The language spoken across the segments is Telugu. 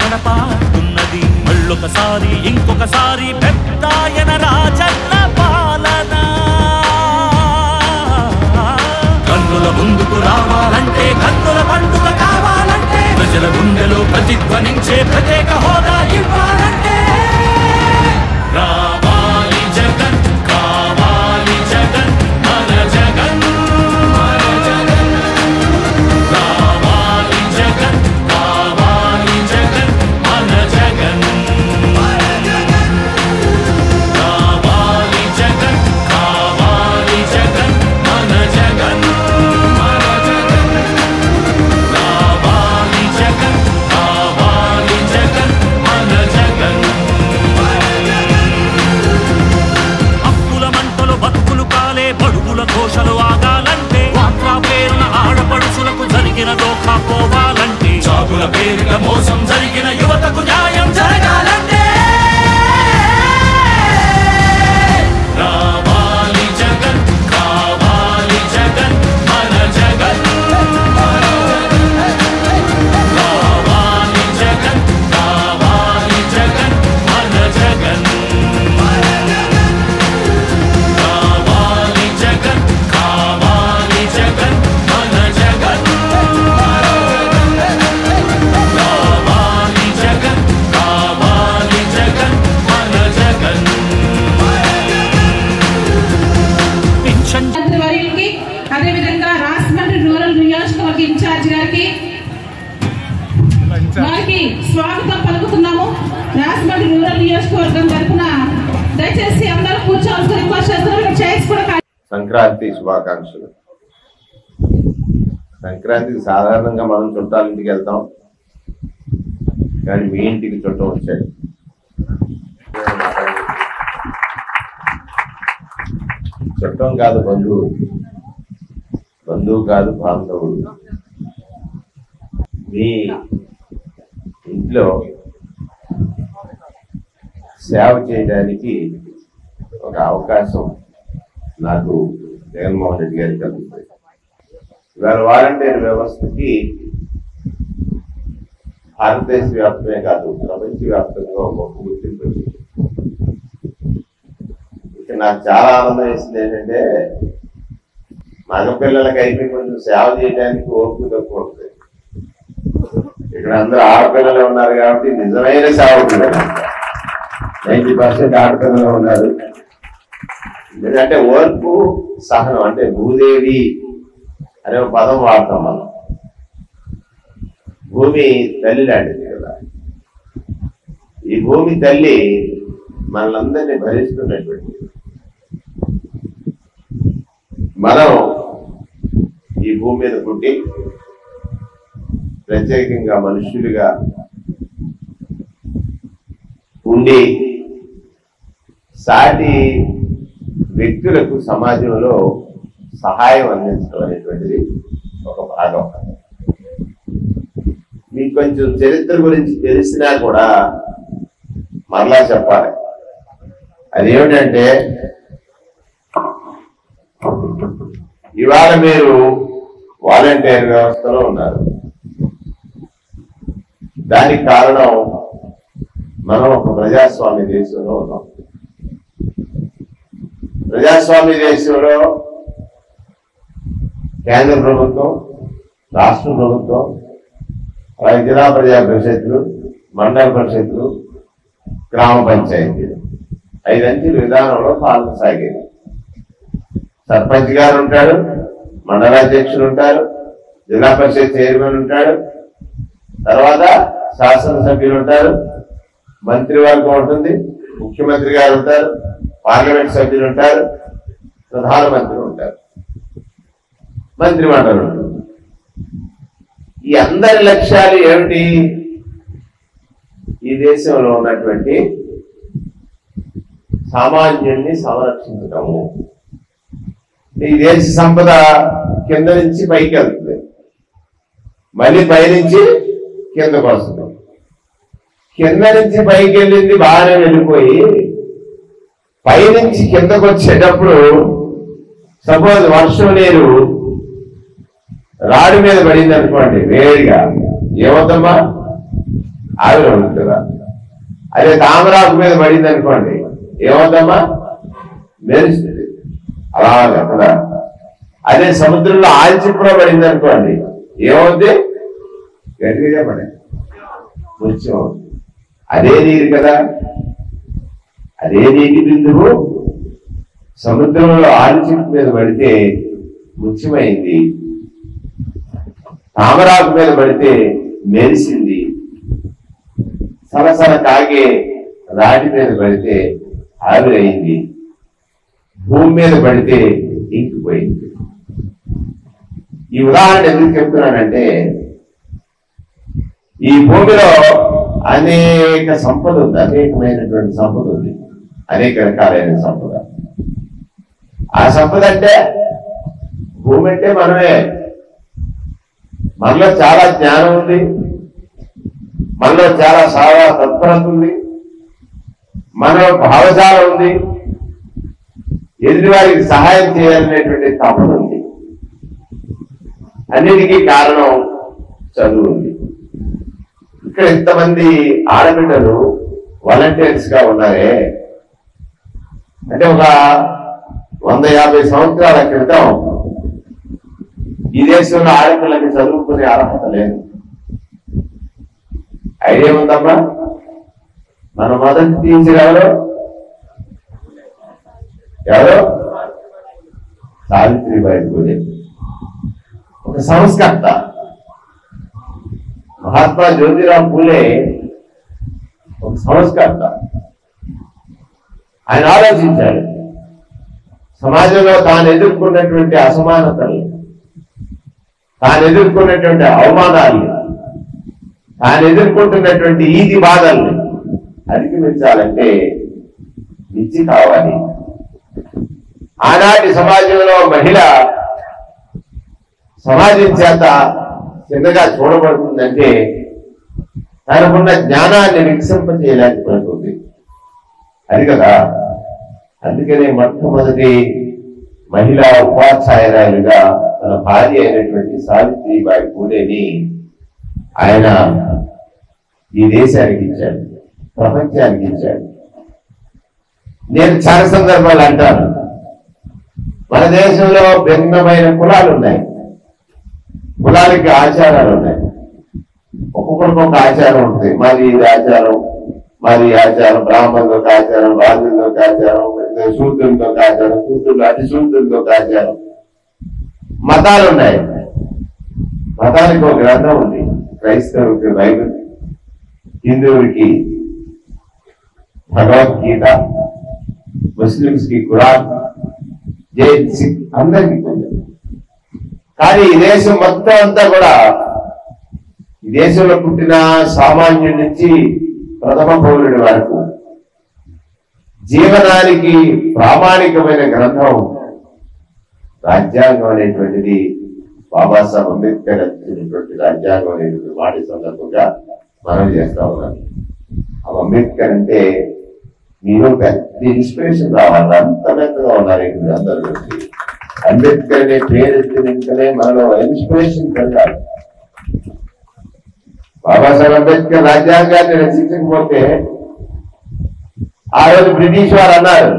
గడపాడుతున్నది మళ్ళొకసారి ఇంకొకసారి పెద్దాయన రాజన్న పాలన కన్నుల ముందుకు రావాలంటే కన్నుల పండుగ కావాలంటే ప్రజల గుండెలో ప్రతిధ్వనించే ప్రత్యేక హోదా ఇవ్వాలంటే రావాలి జగన్ కావాలి జగన్ మన జగన్ రావాలి జగన్ కావాలి జగన్ మన జగన్ రావాలి జగన్ కావాలి జగన్ మన జగన్ రావాలి జగన్ కావాలి జగన్ మన జగన్ అప్పుల మంటలు బతుకులు కాలే బడుగుల ఘోషలు ఆగాలంటే వాట్రా పేరున ఆడపడుచులకు జరిగిన దోఖా పోవాలంటే జాగుల పేరున మోసం జరిగిన యువతకు న్యాయం జరగాలంటే రావాలి జగన్ కావాలి జగన్ మన జగన్ రావాలి జగన్ కావాలి జగన్ మన జగన్ రావాలి జగన్ కావాలి జగన్ మన జగన్ రావాలి జగన్ కావాలి జగన్ మన జగన్ పింఛన్ వారికి అదేవిధంగా రాజమండ్రి రూరల్ నియోజకవర్గ ఇన్ఛార్జ్ గారికి వారికి స్వాగతం పలుకుతున్నాము. రాజమండ్రి రూరల్ నియోజకవర్గం తరఫున దయచేసి అందరూ కూర్చోవాల్సిన రిక్వెస్ట్ చేస్తున్నాం. చైర్స్ కూడా సంక్రాంతి శుభాకాంక్షలు. సంక్రాంతికి సాధారణంగా మనం చుట్టాల ఇంటికి వెళ్తాం, కానీ మీ ఇంటికి చుట్టం వచ్చాడు. చుట్టం కాదు బంధువు, బంధువు కాదు బాంధవుడు. మీ ఇంట్లో సేవ చేయడానికి ఒక అవకాశం నాకు జగన్మోహన్ రెడ్డి గారికి కలుగుతుంది. ఇవాళ వాలంటీర్ వ్యవస్థకి భారతదేశ వ్యాప్తమే కాదు ప్రపంచవ్యాప్తంగా ఒక గొప్ప గుర్తింపు వచ్చింది. ఇక నాకు చాలా ఆనందం వేసింది ఏంటంటే మగపిల్లలకి అయితే కొంచెం సేవ చేయడానికి ఓపిక తక్కువ ఉంటుంది. ఇక్కడ అందరూ ఆడపిల్లలు ఉన్నారు కాబట్టి నిజమైన సేవకులు 90% ఆడపిల్లలు ఉన్నారు. ఎందుకంటే ఓర్పు సహనం, అంటే భూదేవి అనే ఒక పదం వాడతాం మనం. భూమి తల్లి లాంటిది కదా. ఈ భూమి తల్లి మనలందరినీ భరిస్తున్నటువంటి మనం ఈ భూమి మీద పుట్టి ప్రత్యేకంగా మనుషులుగా ఉండి సాటి వ్యక్తులకు సమాజంలో సహాయం అందించడం అనేటువంటిది ఒక భాగం. మీకు కొంచెం చరిత్ర గురించి తెలిసినా కూడా మరలా చెప్పాలి. అదేమిటంటే ఇవాళ మీరు వాలంటీర్ వ్యవస్థలో ఉన్నారు. దానికి కారణం మనం ఒక ప్రజాస్వామ్య దేశంలో ఉన్నాం. ప్రజాస్వామ్య దేశంలో కేంద్ర ప్రభుత్వం, రాష్ట్ర ప్రభుత్వం, అలాగే జిల్లా ప్రజా పరిషత్తులు, మండల పరిషత్తులు, గ్రామ పంచాయతీలు 5 అంచెల విధానంలో పాలన సాగేది. సర్పంచ్ గారు ఉంటాడు, మండలాధ్యక్షులు ఉంటారు, జిల్లా పరిషత్ చైర్మన్ ఉంటాడు, తర్వాత శాసనసభ్యులు ఉంటారు, మంత్రివర్గం ఉంటుంది, ముఖ్యమంత్రి గారు ఉంటారు, పార్లమెంట్ సభ్యులు ఉంటారు, ప్రధానమంత్రి ఉంటారు, మంత్రిమండలి ఉంటుంది. ఈ అందరి లక్ష్యాలు ఏమిటి? ఈ దేశంలో ఉన్నటువంటి సామాన్యుల్ని సంరక్షించడము. ఈ దేశ సంపద కింద నుంచి పైకి వెళ్తుంది, మళ్ళీ పైనుంచి కిందకు వస్తుంది. కింద నుంచి పైకి వెళ్ళింది బాగానే వెళ్ళిపోయి పైనుంచి కిందకు వచ్చేటప్పుడు సపోజ్ వర్షం నీరు రాడి మీద పడింది అనుకోండి, వేడిగా ఏమవుతామా ఆవిరవుతుంది కదా. అదే తామరాకు మీద పడింది అనుకోండి, ఏమవుతామా? మెరుస్తుంది అలాగా కదా. అదే సముద్రంలో ఆల్చిప్పులో పడింది అనుకోండి, ఏమవుద్ది? గట్టిగా పడే ముత్యం. అదే నీరు కదా, అదే నీటి బిందువు సముద్రంలో ఆల్చిప్పు మీద పడితే ముత్యమైంది, తామరాకు మీద పడితే మెరిసింది, సలసల కాగే రాటి మీద పడితే ఆవిరైంది, భూమి మీద పడితే ఇంకిపోయింది. ఈ ఉదాహరణ ఎందుకు చెప్తున్నానంటే, ఈ భూమిలో అనేక సంపద ఉంది, అనేకమైనటువంటి సంపద ఉంది, అనేక రకాలైన సంపద. ఆ సంపద అంటే భూమి అంటే మనమే. మనలో చాలా జ్ఞానం ఉంది, మనలో చాలా సారా తత్పరత ఉంది, మనలో భావజాలం ఉంది, ఎదుటి వారికి సహాయం చేయాలనేటువంటి తపన ఉంది. అన్నిటికీ కారణం చదువు ఉంది. ఇక్కడ ఇంతమంది ఆడబిడ్డలు వాలంటీర్స్ గా ఉన్నారే, అంటే ఒక 150 సంవత్సరాల క్రితం ఈ దేశంలో ఆడపిల్లకి చదువుకునే అర్హత లేదు. ఐడియా ఉందమ్మా? మన మొదటి టీచర్ ఎవరు? సావిత్రిబాయి పూలే, ఒక సంస్కర్త. మహాత్మా జ్యోతిరావు పూలే ఒక సంస్కర్త. ఆయన ఆలోచించాడు, సమాజంలో తాను ఎదుర్కొన్నటువంటి అసమానతలు, తాను ఎదుర్కొన్నటువంటి అవమానాలు, తాను ఎదుర్కొంటున్నటువంటి ఈది బాధల్ని అధిగమించాలంటే విద్య కావాలి. ఆనాటి సమాజంలో మహిళ సమాజం చేత చిన్నగా చూడబడుతుందంటే తనకున్న జ్ఞానాన్ని వికసింపజేయలేకపోతుంది. అది కదా, అందుకనే మొట్టమొదటి మహిళా ఉపాధ్యాయురాలుగా తన భార్య అయినటువంటి సావిత్రిబాయి పూలేని ఆయన ఈ దేశానికి ఇచ్చాడు, ప్రపంచానికి ఇచ్చాడు. నేను చాలా సందర్భాలు అంటాను, మన దేశంలో భిన్నమైన కులాలు ఉన్నాయి, కులాలకి ఆచారాలు ఉన్నాయి, ఒక్కొక్కరికి ఒక ఆచారం ఉంటుంది. మరి ఇది ఆచారం, మరి ఆచారం, బ్రాహ్మణులకు ఒక ఆచారం, రాజులకు ఒక ఆచారం, శూద్రులకు ఒక ఆచారం, శూద్రులు అతి శూద్రులకు ఒక ఆచారం. మతాలు ఉన్నాయి, మతానికి ఒక గ్రంథం ఉంది. క్రైస్తవుడికి బైబిల్, హిందువులకి భగవద్గీత, ముస్లింస్ కి ఖురాన్, జైన్, సిక్ అందరికీ ఉంది. కానీ ఈ దేశం మొత్తం అంతా కూడా, ఈ దేశంలో పుట్టిన సామాన్యుడి నుంచి ప్రథమ పౌరుడి వరకు జీవనానికి ప్రామాణికమైన గ్రంథం రాజ్యాంగం అనేటువంటిది బాబాసాహెబ్ అంబేద్కర్ రచించినటువంటి రాజ్యాంగం అనేటువంటి వాటి సందర్భంగా మనం చేస్తా ఉన్నాం. అంబేద్కర్ అంటే మీరు పెద్ద ఇన్స్పిరేషన్ రావాలి, అంత పెద్దగా ఉన్నారు ఇక్కడ అందరూ. అంబేద్కర్ అనే పేరు ఎత్తినంతనే మనలో ఇన్స్పిరేషన్ పెరగాలి. బాబాసాహెబ్ అంబేద్కర్ రాజ్యాంగాన్ని రచించకపోతే ఆ రోజు బ్రిటిష్ వారు అన్నారు,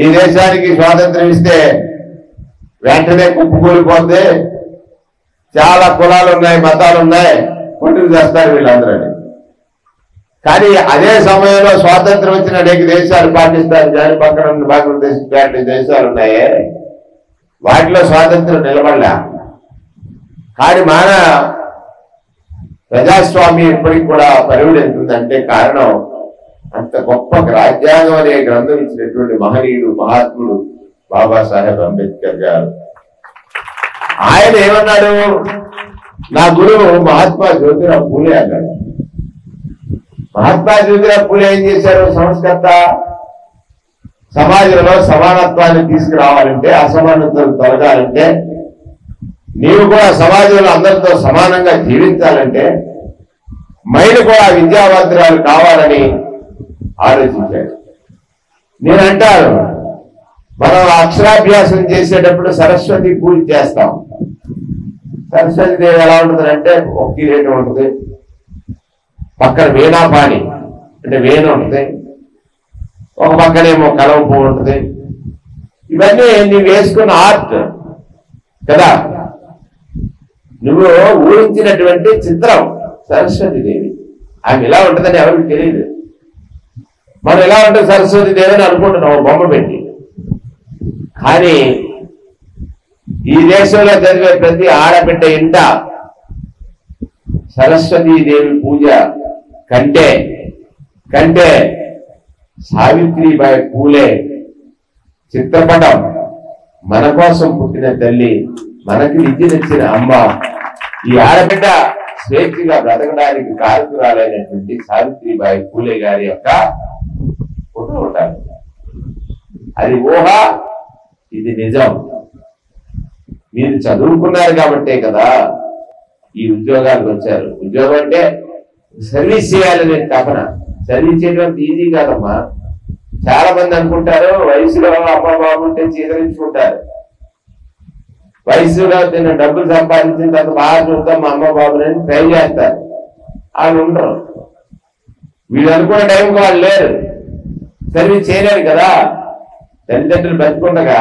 ఈ దేశానికి స్వాతంత్రం ఇస్తే వెంటనే కుప్పకూలిపోతే చాలా కులాలు ఉన్నాయి, మతాలు ఉన్నాయి, కొట్టుకు చేస్తారు వీళ్ళందరూ. కానీ అదే సమయంలో స్వాతంత్రం వచ్చిన అనేక దేశాలు, పాకిస్తాన్ కానీ పక్కన ఉన్న బంగ్లాదేశ్ లాంటి దేశాలు ఉన్నాయే, వాటిలో స్వాతంత్రం నిలబడలే. కానీ మన ప్రజాస్వామ్యం ఇప్పటికి కూడా పరివిడెంతుందంటే కారణం అంత గొప్ప రాజ్యాంగం అనే గ్రంథం ఇచ్చినటువంటి మహనీయుడు, మహాత్ముడు బాబాసాహెబ్ అంబేద్కర్ గారు. ఆయన ఏమన్నాడు? నా గురువు మహాత్మా జ్యోతిరావు పూలే అన్నాడు. మహాత్మా జ్యోతిరావు పూలే ఏం చేశారు? సంస్కర్త. సమాజంలో సమానత్వాన్ని తీసుకురావాలంటే, అసమానతలు తొలగాలంటే, నీవు కూడా సమాజంలో అందరితో సమానంగా జీవించాలంటే మహిళ కూడా విద్యావంతురాలు కావాలని ఆలోచించాడు. నేనంటాను, మనం అక్షరాభ్యాసం చేసేటప్పుడు సరస్వతి పూజ చేస్తాం. సరస్వతి దేవి ఎలా ఉంటుందంటే ఒక కిరీటం ఉంటుంది, పక్కన వీణాపాణి అంటే వేణు ఉంటుంది, ఒక పక్కనేమో కలవ పువ్వు ఉంటుంది. ఇవన్నీ నువ్వు వేసుకున్న ఆర్ట్ కదా, నువ్వు ఊహించినటువంటి చిత్రం సరస్వతి దేవి. ఆమె ఇలా ఉంటుందని ఎవరికి తెలియదు. మనం ఎలా ఉంటుంది సరస్వతి దేవి అని అనుకుంటున్నాం బొమ్మ పెట్టి. కానీ ఈ దేశంలో జరిగే ప్రతి ఆడబిడ్డ ఇంట సరస్వతీ దేవి పూజ కంటే సావిత్రిబాయి పూలే చిత్రపటం, మన కోసం పుట్టిన తల్లి, మనకి విద్యనిచ్చిన అమ్మ, ఈ ఆడబిడ్డ స్వేచ్ఛగా బ్రతకడానికి కారకురాలైనటువంటి సావిత్రిబాయి పూలే గారి యొక్క ఫోటో ఉంటారు. అది ఊహ, ఇది నిజం. మీరు చదువుకున్నారు కాబట్టే కదా ఈ ఉద్యోగాలకు వచ్చారు. ఉద్యోగం అంటే సర్వీస్ చేయాలనే తపన. సర్వీస్ చేయడం ఈజీ కాదమ్మా. చాలా మంది అనుకుంటారు వయసులో అమ్మ బాబు ఉంటే చీదరించుకుంటారు. వయసులో తిన్న డబ్బులు సంపాదించిన తర్వాత బాగా చూద్దాం మా అమ్మ బాబుని ట్రై చేస్తారు. వాళ్ళు ఉండరు. వీళ్ళు అనుకున్న టైంకి వాళ్ళు లేరు, సర్వీస్ చేయలేరు కదా. తల్లిదండ్రులు బతుకుండగా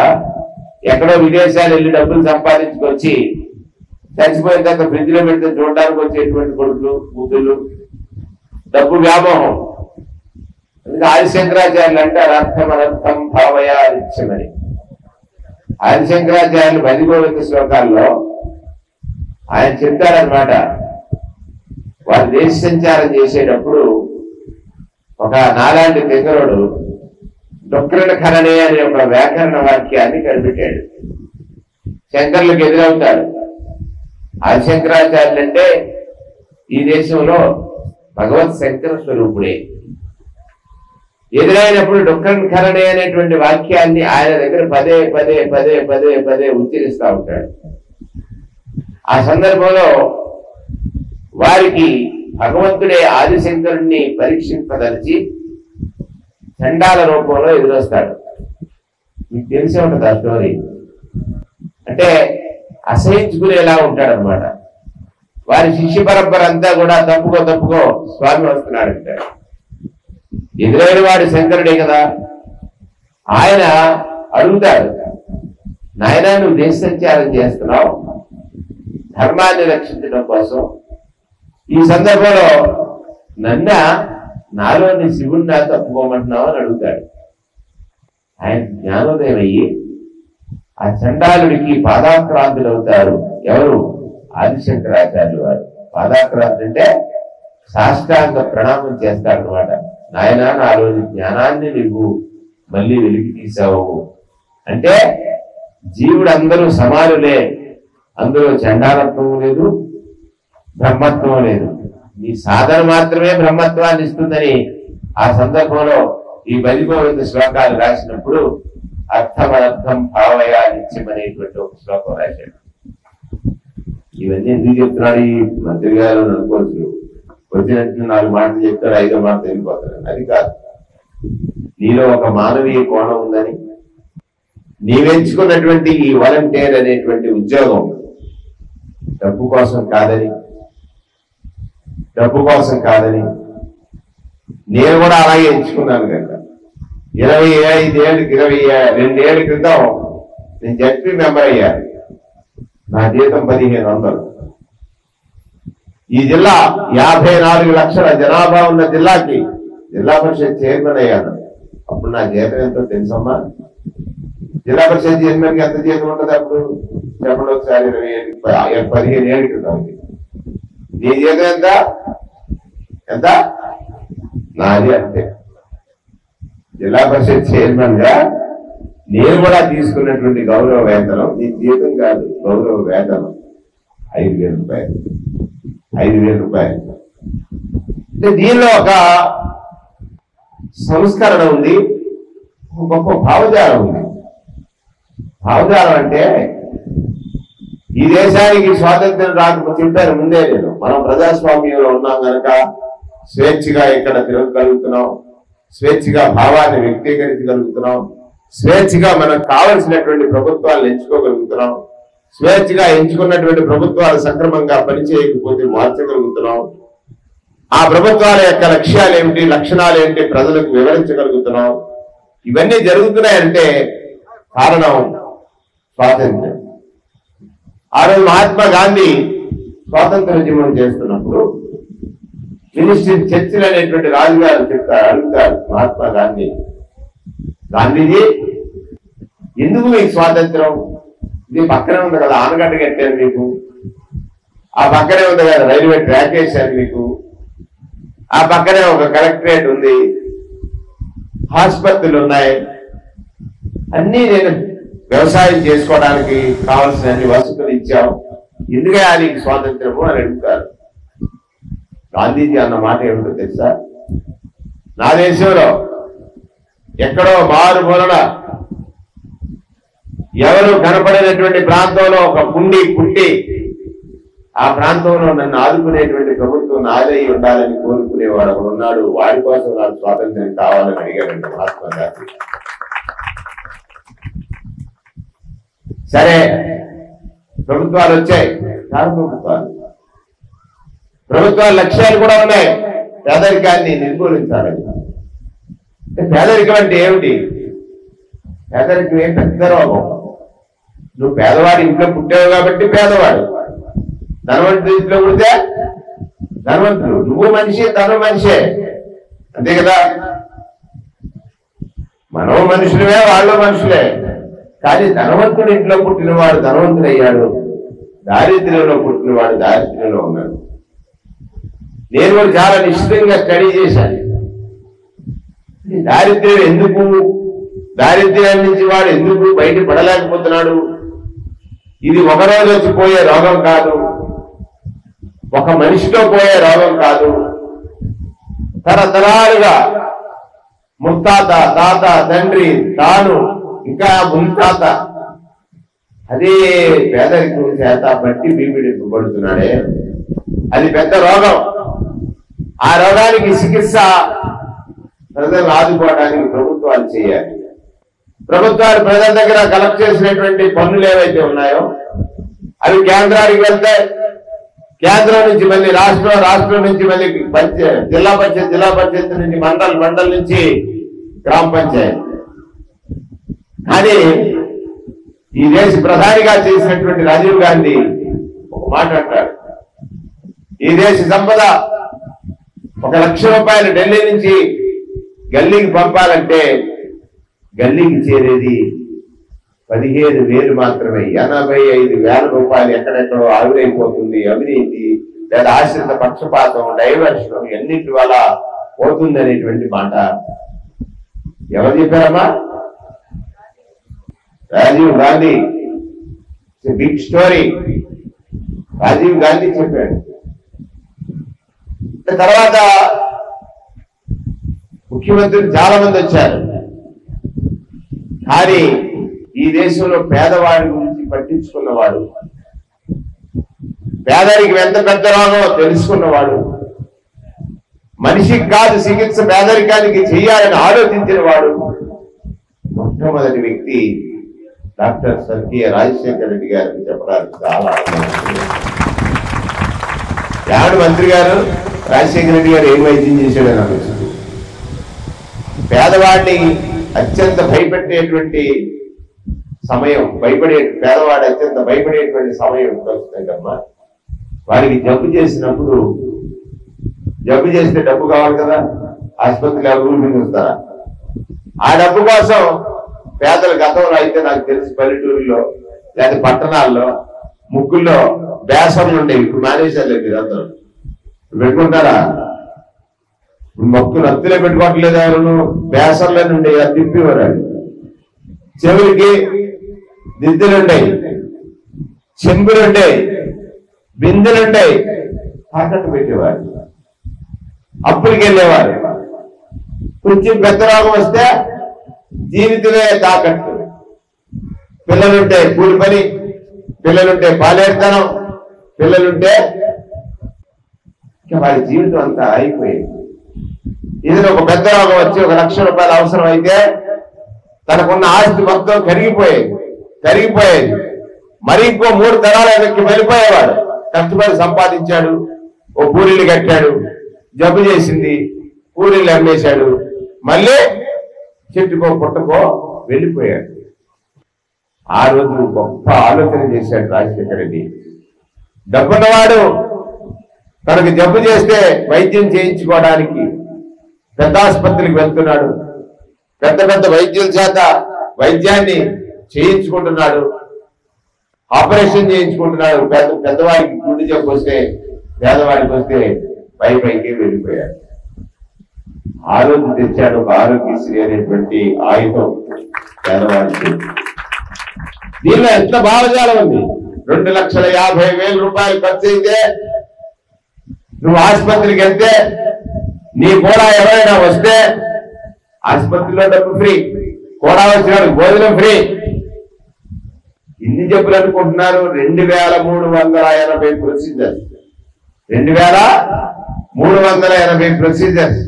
ఎక్కడో విదేశాలు వెళ్ళి డబ్బులు సంపాదించుకొచ్చి చచ్చిపోయిన తర్వాత ఫ్రిడ్జ్ లో పెడితే చూడడానికి వచ్చేటువంటి కొడుకులు కూతుళ్ళు, డబ్బు వ్యామోహం. అందుకే ఆదిశంకరాచార్యులు అంటారు అర్థం అనర్థం భావయా నిత్యమని. ఆదిశంకరాచార్యులు భజగోవింద శ్లోకాల్లో ఆయన చెప్తారనమాట. వారు దేశ సంచారం చేసేటప్పుడు ఒక నాలాంటి తెగరుడు డొక్రణ ఖరణే అనే ఒక వ్యాకరణ వాక్యాన్ని కనిపెట్టాడు. శంకర్లకు ఎదురవుతాడు. ఆదిశంకరాచార్యులు అంటే ఈ దేశంలో భగవత్ శంకర స్వరూపుడే. ఎదురైనప్పుడు డొక్రణ ఖరణే అనేటువంటి వాక్యాన్ని ఆయన దగ్గర పదే పదే పదే పదే పదే ఉచ్చరిస్తూ ఉంటాడు. ఆ సందర్భంలో వారికి భగవంతుడే ఆదిశంకరుణ్ణి పరీక్షింపదలిచి చండాల రూపంలో ఎదురొస్తాడు. మీకు తెలిసే ఉంటుంది ఆ స్టోరీ. అంటే అసహించుకునేలా ఉంటాడనమాట. వారి శిష్య పరంపర అంతా కూడా తప్పుకో స్వామి వస్తున్నాడంటాడు. ఎదురైన వాడు శంకరుడే కదా. ఆయన అడుగుతాడు, నాయన నువ్వు దేశ సంచారం చేస్తున్నావు ధర్మాన్ని రక్షించడం కోసం, ఈ సందర్భంలో నాలోని శివుణ్ణి తప్పుకోమంటున్నావు అని అడుగుతాడు. ఆయన జ్ఞానోదయం అయ్యి ఆ చండాలుడికి పాదాక్రాంతులు అవుతారు. ఎవరు? ఆదిశంకరాచార్యులు వారు. పాదాక్రాంతి అంటే సాష్టాంగ ప్రణామం చేస్తారనమాట. నాయన నాలోని జ్ఞానాన్ని నువ్వు మళ్ళీ వెలికి తీసావు అంటే జీవుడు అందరూ సమానులే, అందులో చండాలత్వం లేదు, బ్రహ్మత్వం లేదు. నీ సాధన మాత్రమే బ్రహ్మత్వాన్ని ఇస్తుందని ఆ సందర్భంలో ఈ భజగోవింద శ్లోకాలు రాసినప్పుడు అర్థమర్థం భావయా నిత్యం అనేటువంటి ఒక శ్లోకం రాశాడు. ఇవన్నీ ఎందుకు చెప్తున్నాడు ఈ మంత్రి గారు అనుకోవచ్చు. వచ్చినట్టు 4 మాటలు చెప్తారు, 5వ మాట వెళ్ళిపోతారు. అది కాదు. నీలో ఒక మానవీయ కోణం ఉందని, నీవెంచుకున్నటువంటి ఈ వాలంటీర్ అనేటువంటి ఉద్యోగం డబ్బు కోసం కాదని నేను కూడా అలాగే ఎంచుకున్నాను కనుక 22 ఏళ్ళ క్రితం నేను జడ్పీ మెంబర్ అయ్యాను. నా జీతం 1500. ఈ జిల్లా 54 లక్షల జనాభా ఉన్న జిల్లాకి జిల్లా పరిషత్ చైర్మన్ అయ్యాను. అప్పుడు నా జీతం ఎంతో తెలుసమ్మా? జిల్లా పరిషత్ చైర్మన్ కి ఎంత జీతం ఉంటుంది అప్పుడు చెప్పండి ఒకసారి. 15 ఏళ్ళ క్రితం. నీ జీతం ఎంత? నాది అంతే. జిల్లా పరిషత్ చైర్మన్ గా నేను కూడా తీసుకున్నటువంటి గౌరవ వేతనం నీ జీతం కాదు, గౌరవ వేతనం 5,000 రూపాయలు. 5,000 రూపాయలు అంటే దీనిలో ఒక సంస్కరణ ఉంది, ఒక గొప్ప భావజాలం ఉంది. భావజాలం అంటే ఈ దేశానికి స్వాతంత్ర్యం రాకపోతే చెప్పారు ముందే నేను, మనం ప్రజాస్వామ్యంలో ఉన్నాం కనుక స్వేచ్ఛగా ఇక్కడ తిరగగలుగుతున్నాం, స్వేచ్ఛగా భావాన్ని వ్యక్తీకరించగలుగుతున్నాం, స్వేచ్ఛగా మనకు కావలసినటువంటి ప్రభుత్వాలను ఎంచుకోగలుగుతున్నాం, స్వేచ్ఛగా ఎంచుకున్నటువంటి ప్రభుత్వాలు సక్రమంగా పనిచేయకపోతే మార్చగలుగుతున్నాం ఆ ప్రభుత్వాల యొక్క లక్ష్యాలు ఏమిటి, లక్షణాలు ఏంటి ప్రజలకు వివరించగలుగుతున్నాం. ఇవన్నీ జరుగుతున్నాయంటే కారణం స్వాతంత్ర్యం. ఆ రోజు మహాత్మా గాంధీ స్వాతంత్ర ఉద్యమం చేస్తున్నప్పుడు మినిస్టర్ చర్చిల్ అనేటువంటి రాజుగారు అడుగుతారు మహాత్మా గాంధీ, గాంధీజీ ఎందుకు మీకు స్వాతంత్రం? ఇది పక్కనే ఉంది కదా, ఆనగడ్డ కట్టారు మీకు, ఆ పక్కనే ఉంది కదా రైల్వే ట్రాక్ వేశారు మీకు, ఆ పక్కనే ఒక కలెక్టరేట్ ఉంది, ఆసుపత్రులు ఉన్నాయి, అన్నీ నేను వ్యవసాయం చేసుకోవడానికి కావాల్సిన అన్ని వసతులు ఇచ్చాం, ఎందుకే నీకు స్వాతంత్రము అని అడుగుతారు. గాంధీజీ అన్న మాట ఏమిటో తెలుసా? నా దేశంలో ఎక్కడో మారుమూలన ఎవరు కనపడినటువంటి ప్రాంతంలో ఒక పుట్టి ఆ ప్రాంతంలో నన్ను ఆదుకునేటువంటి ప్రభుత్వం నాదై ఉండాలని కోరుకునేవాడు ఒకడు ఉన్నాడు, వాడి కోసం నాకు స్వాతంత్ర్యం కావాలని అడిగాడండి మహాత్మా గాంధీ. సరే ప్రభుత్వాలు వచ్చాయి, ప్రభుత్వాల లక్ష్యాలు కూడా ఉన్నాయి, పేదరికాన్ని నిర్మూలించాలని. పేదరికం అంటే ఏమిటి? పేదరికం ఏం పెద్ద రోగం. నువ్వు పేదవాడి ఇంట్లో పుట్టావు కాబట్టి పేదవాడు, ధనవంతుడి ఇంట్లో పుడితే ధనవంతుడు. నువ్వు మనిషి, తను మనిషే, అంతే కదా. మనం మనుషులమే, వాళ్ళు మనుషులే. కానీ ధనవంతుడి ఇంట్లో పుట్టినవాడు ధనవంతుడు అయ్యాడు, దారిద్ర్యంలో పుట్టినవాడు దారిద్ర్యంలో ఉన్నాడు. నేను కూడా చాలా నిశ్చితంగా స్టడీ చేశాను. దారిద్ర్యం ఎందుకు, దారిద్ర్యం నుంచి వాడు ఎందుకు బయట పడలేకపోతున్నాడు? ఇది ఒక రోజు వచ్చి పోయే రోగం కాదు, ఒక మనిషితో పోయే రోగం కాదు. తరతరాలుగా ముత్తాత, తాత, తండ్రి, తాను, ఇంకా ముత్తాత అదే పేదరికం చేత బట్టి బీపిడిపడుతున్నాడే, అది పెద్ద రోగం. ఆ రోగానికి చికిత్స ప్రజలు ఆదుకోవడానికి ప్రభుత్వాలు చేయాలి. ప్రభుత్వాలు ప్రజల దగ్గర కలెక్ట్ చేసినటువంటి పన్నులు ఏవైతే ఉన్నాయో అవి కేంద్రానికి వెళ్తాయి, కేంద్రం నుంచి మళ్ళీ రాష్ట్రం, రాష్ట్రం నుంచి మళ్ళీ జిల్లా పరిషత్ నుంచి మండల్ నుంచి గ్రామ పంచాయతీ. కానీ ఈ దేశ ప్రధానిగా చేసినటువంటి రాజీవ్ గాంధీ ఒక మాట అంటాడు, ఈ దేశ సంపద 1,00,000 రూపాయలు ఢిల్లీ నుంచి గల్లీకి పంపాలంటే గల్లీకి చేరేది 15,000 మాత్రమే. 85,000 రూపాయలు ఎక్కడెక్కడో ఆవిరైపోతుంది. అవినీతి లేదా ఆశ్రిత పక్షపాతం, డైవర్షన్ ఎన్నిటి వల్ల పోతుంది అనేటువంటి మాట ఎవరు చెప్పారమ్మా? రాజీవ్ గాంధీ. Big story. రాజీవ్ గాంధీ చెప్పాడు. తర్వాత ముఖ్యమంత్రులు చాలా మంది వచ్చారు, కానీ ఈ దేశంలో పేదవాడి గురించి పట్టించుకున్నవాడు, పేదరికం ఎంత పెద్ద రోగమో తెలుసుకున్నవాడు, మనిషికి కాదు చికిత్స పేదరికానికి చేయాలని ఆలోచించిన వాడు మొట్టమొదటి వ్యక్తి డాక్టర్ స్వర్గీయ రాజశేఖర రెడ్డి గారిని చెప్పడానికి చాలా యాడు మంత్రి గారు రాజశేఖర రెడ్డి గారు ఏం వైద్యం చేశాడని ఆలోచించారు. పేదవాడిని అత్యంత భయపెట్టేటువంటి సమయం, పేదవాడు అత్యంత భయపడేటువంటి సమయం ఎప్పుడు వస్తుందమ్మా? వారికి జబ్బు చేసినప్పుడు, జబ్బు చేస్తే డబ్బు కావాలి కదా, ఆసుపత్రిలో ఎవరు చూస్తారా? ఆ డబ్బు కోసం పేదల గతంలో అయితే నాకు తెలిసి పల్లెటూరులో లేదా పట్టణాల్లో ముగ్గుల్లో బేసన్లు ఉండేవి, ఇప్పుడు మానేశారు మీరు అందరూ. పెట్టుకుంటారా? మొక్కులు అత్తులే పెట్టుకోవట్లేదు, ఎవరు బేసన్లే ఉండేవి, అది తిప్పేవారు. చెవులకి దిద్దులుండేవి, చెంబులుండేవి, బిందెలుండేవి, తాకట్టు పెట్టేవారు, అప్పులకి వెళ్ళేవారు. కొంచెం పెద్ద రోగం వస్తే జీవితమే తాకట్టు. పిల్లలుంటే కూలి పని, పిల్లలుంటే పాలేరుతనం, పిల్లలుంటే వారి జీవితం అంతా అయిపోయింది. ఏదైనా ఒక పెద్ద రోగం వచ్చి 1,00,000 రూపాయలు అవసరం అయితే తనకున్న ఆస్తి మొత్తం కరిగిపోయేది. మరి ఇంకో 3 తరాల వెనక్కి వెళ్ళిపోయేవాడు. కష్టపడి సంపాదించాడు, ఓ పూరీలు కట్టాడు, జబ్బు చేసింది, పూరీలు అమ్మేశాడు, మళ్ళీ చెట్టుకో పుట్టకో వెళ్ళిపోయాడు. ఆ రోజు గొప్ప ఆలోచన చేశాడు రాజశేఖర రెడ్డి. డబ్బున్నవాడు తనకు జబ్బు చేస్తే వైద్యం చేయించుకోవడానికి పెద్ద ఆసుపత్రికి వెళ్తున్నాడు, పెద్ద పెద్ద వైద్యుల చేత వైద్యాన్ని చేయించుకుంటున్నాడు, ఆపరేషన్ చేయించుకుంటున్నాడు. పెద్దవాడికి గుండె జబ్బు వస్తే, పేదవాడికి వస్తే పైకి వెళ్ళిపోయాడు. ఆ రోజు తెచ్చాడు ఒక ఆరోగ్యశ్రీ అనేటువంటి ఆయుధం పేదవాడికి. దీనిలో ఎంత భావజాలం ఉంది. 2,50,000 రూపాయలు ఖర్చు అయితే నువ్వు ఆసుపత్రికి వెళ్తే నీ కూడా ఎవరైనా వస్తే ఆసుపత్రిలో డబ్బు ఫ్రీ, కూడా వచ్చినాడు భోజనం ఫ్రీ. ఇన్ని జబ్బులు అనుకుంటున్నారు. 2,380 ప్రొసీజర్స్, 2,380 ప్రొసీజర్స్.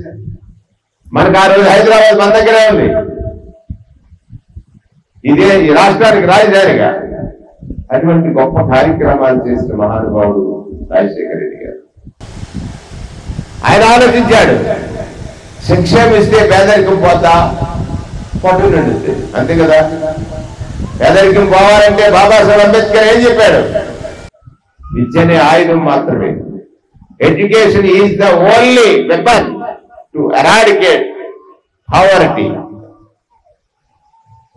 మనకు ఆ రోజు హైదరాబాద్ మన దగ్గరే ఉంది. ఇదే ఈ రాష్ట్రానికి రాజధానిగా. అటువంటి గొప్ప కార్యక్రమాలు చేసిన మహానుభావుడు రాజశేఖర రెడ్డి గారు. ఆయన ఆలోచించాడు, సంక్షేమం ఇస్తే పేదరికం పోతా, పొట్టు నిండుతుంది, అంతే కదా. పేదరికం పోవాలంటే బాబాసాహెబ్ అంబేద్కర్ ఏం చెప్పాడు? విద్యనే ఆయుధం మాత్రమే. Education is the only weapon to eradicate poverty.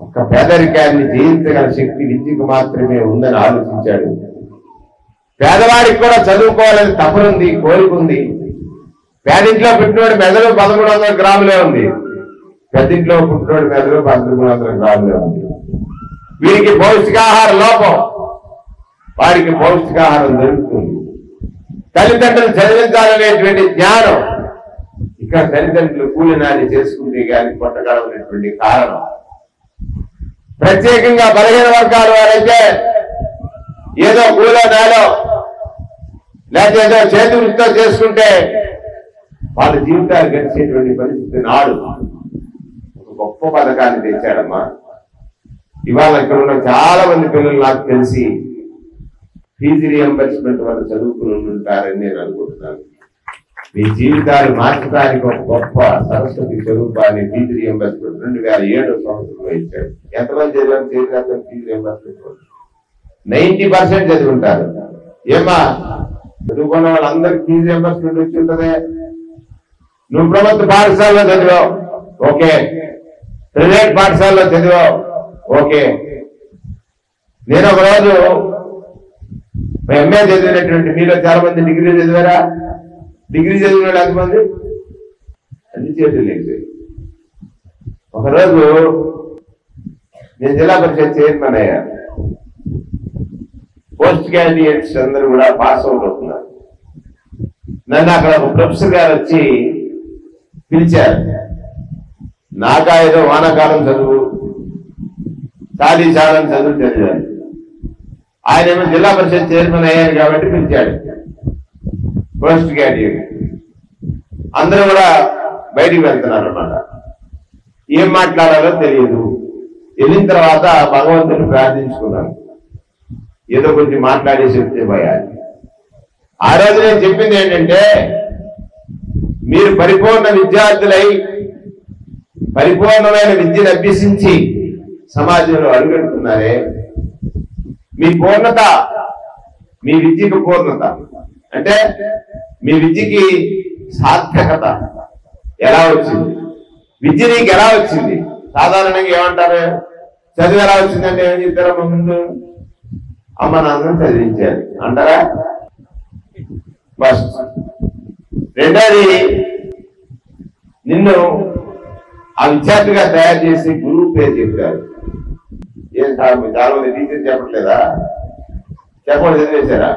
ఒక పేదరికాన్ని జయించగల శక్తి విద్యకు మాత్రమే ఉందని ఆలోచించాడు. పేదవాడికి కూడా చదువుకోవాలని తపనుంది, కోరుకుంది. పేదింట్లో పుట్టినోడి మెదడు 1,300 గ్రాములే ఉంది, పెద్దింట్లో పుట్టినోడి మెదడు 1,300 గ్రాములే ఉంది. వీరికి పౌష్టికాహార లోపం, వారికి పౌష్టికాహారం దొరుకుతుంది. తల్లిదండ్రులు చదివించాలనేటువంటి జ్ఞానం, ఇక్కడ తల్లిదండ్రులు కూలినాలి చేసుకుంటే కానీ కొట్టగలనేటువంటి కారణం. ప్రత్యేకంగా బలహీన వర్గాల వారైతే ఏదో కూలో నేలో లేకపోతే ఏదో చేతి వృత్తితో చేసుకుంటే వాళ్ళ జీవితాలు గడిచేటువంటి పరిస్థితి నాడు ఒక గొప్ప పథకాన్ని తెచ్చాడమ్మా. ఇవాళ ఇక్కడ ఉన్న చాలా మంది పిల్లలు నాకు తెలిసి ఫీజు రియంబర్స్మెంట్ వల్ల చదువుకుని ఉంటారని నేను అనుకుంటున్నాను. మీ జీవితాలు మార్చడానికి ఒక గొప్ప సరస్వతి స్వరూపాన్ని ఫీజు రియంబర్స్మెంట్ 2007 సంవత్సరంలో ఇచ్చాడు. ఎంతమంది చదివారు చేతి ఫీజు రియంబర్స్మెంట్? 90% చదివి ఉంటారు. ఏమా చదువుకున్న వాళ్ళందరికీ ఫీజు రియంబర్స్మెంట్ వచ్చి ఉంటదే. నువ్వు ప్రభుత్వ పాఠశాలలో చదివావు, ఓకే. ప్రైవేట్ పాఠశాలలో చదివావు, ఓకే. నేను ఒక రోజు ఎంఏ చదివినటువంటి మీలో చాలా మంది డిగ్రీ చదివారా? డిగ్రీ చదివిన వాళ్ళు ఎంతమంది? అన్ని చేతులు లేదు. ఒకరోజు నేను జిల్లా పరిషత్ చైర్మన్ అయ్యా. పోస్ట్ క్యాండిడేట్స్ అందరూ కూడా పాస్ అవుట్ అవుతున్నారు. నన్ను అక్కడ ఒక ప్రొఫెసర్ గారు వచ్చి పిలిచారు. నాకా ఏదో వానాకాలం చదువు, చాలీ చాలని చదువు చదివాను. ఆయన ఏమో జిల్లా పరిషత్ చైర్మన్ అయ్యారు కాబట్టి పిలిచాడు. పోస్ట్ క్యాండిడేట్ అందరూ కూడా బయటికి వెళ్తున్నారు అన్నమాట. ఏం మాట్లాడాలో తెలియదు. వెళ్ళిన తర్వాత భగవంతుని ప్రార్థించుకున్నాను, ఏదో కొంచెం మాట్లాడేసి చెప్తే పోయాలి. ఆ రోజు నేను చెప్పింది ఏంటంటే, మీరు పరిపూర్ణ విద్యార్థులై పరిపూర్ణమైన విద్యను అభ్యసించి సమాజంలో అడుగెడుతున్నారే, మీ పూర్ణత, మీ విద్యకు పూర్ణత అంటే మీ విద్యకి సార్థకత ఎలా వచ్చింది? విద్య నీకు ఎలా వచ్చింది? సాధారణంగా ఏమంటారు, చదువు ఎలా వచ్చిందంటే ఏం చెప్తారమ్మా? ముందు అమ్మ నాన్న చదివించారు అంటారా? ఫస్ట్. రెండోది, నిన్ను ఆ విద్యార్థిగా తయారు చేసి గురువు పేరు చెప్తారు. ఏం సార్ మీరు చాలా మంది టీచర్ చెప్పట్లేదా? చెప్పండి, చదివేశారా?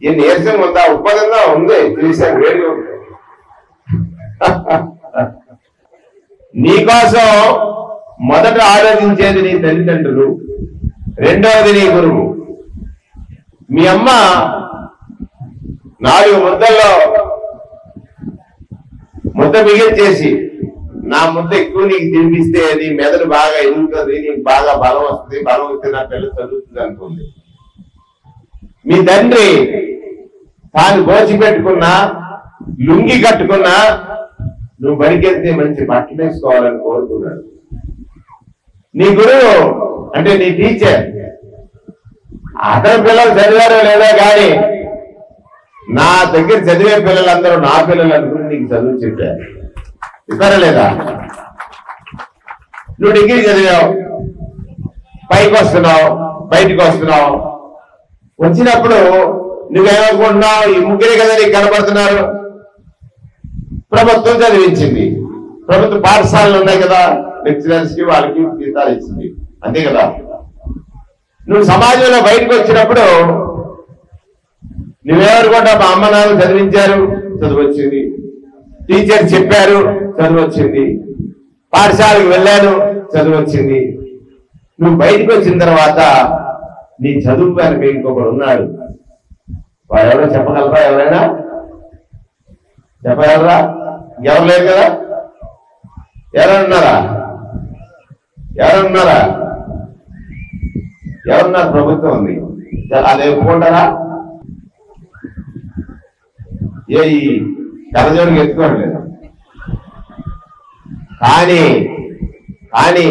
ఈ నీరసం ఉందా? ఉత్పాదంగా ఉంది, చేశారు, వేడిగా ఉంది. నీకోసం మొదట ఆలోచించేది నీ తల్లిదండ్రులు, రెండవది నీ గురువు. మీ అమ్మ 4 ముద్దల్లో ముద్ద మిగిల్చేసి నా ముద్ద ఎక్కువ నీకు తినిపిస్తే నీ మెదడు బాగా ఎదుగుతుంది, నీకు బాగా బలం వస్తుంది, బలం వస్తే నా పిల్ల చదువుతుంది అనుకుంది. మీ తండ్రి తాను దోచిపెట్టుకున్న లుంగి కట్టుకున్నా నువ్వు బడికెళ్తే మంచి బట్టలు వేసుకోవాలని కోరుకున్నాడు. నీ గురువు అంటే నీ టీచర్ అతని పిల్లలు చదివారో లేదో కానీ నా దగ్గర చదివే పిల్లలందరూ నా పిల్లలు అనుకుని నీకు చదువు చెప్పారు. ఇస్తారా లేదా? నువ్వు డిగ్రీ చదివావు, పైకి వస్తున్నావు, బయటికి వస్తున్నావు. వచ్చినప్పుడు నువ్వేమనుకుంటున్నావు? ఈ ముగ్గురే కదా నీకు కనబడుతున్నారు. ప్రభుత్వం చదివించింది, ప్రభుత్వ పాఠశాలలు ఉన్నాయి కదా, లెక్చరర్స్ కి వాళ్ళకి జీతాలు ఇచ్చింది, అంతే కదా. నువ్వు సమాజంలో బయటకు వచ్చినప్పుడు నువ్వేమనుకుంటా? మా అమ్మ నాన్న చదివించారు, చదువు వచ్చింది. టీచర్ చెప్పారు, చదువు వచ్చింది. పాఠశాలకు వెళ్ళాను, చదువు వచ్చింది. నువ్వు బయటకు వచ్చిన తర్వాత నీ చదువు వెనక ఇంకొకడు ఉన్నాడు. వాడు ఎవరో చెప్పగలరా? ఎవరైనా చెప్పగలరా? ఎవరు లేరు కదా. ఎవరన్నారా? ఎవరున్నారు? ప్రభుత్వం ఉంది. అది ఒప్పుకుంటారా? ఏ ఈ కలజోడికి ఎత్తుకోవట్లేదు. కానీ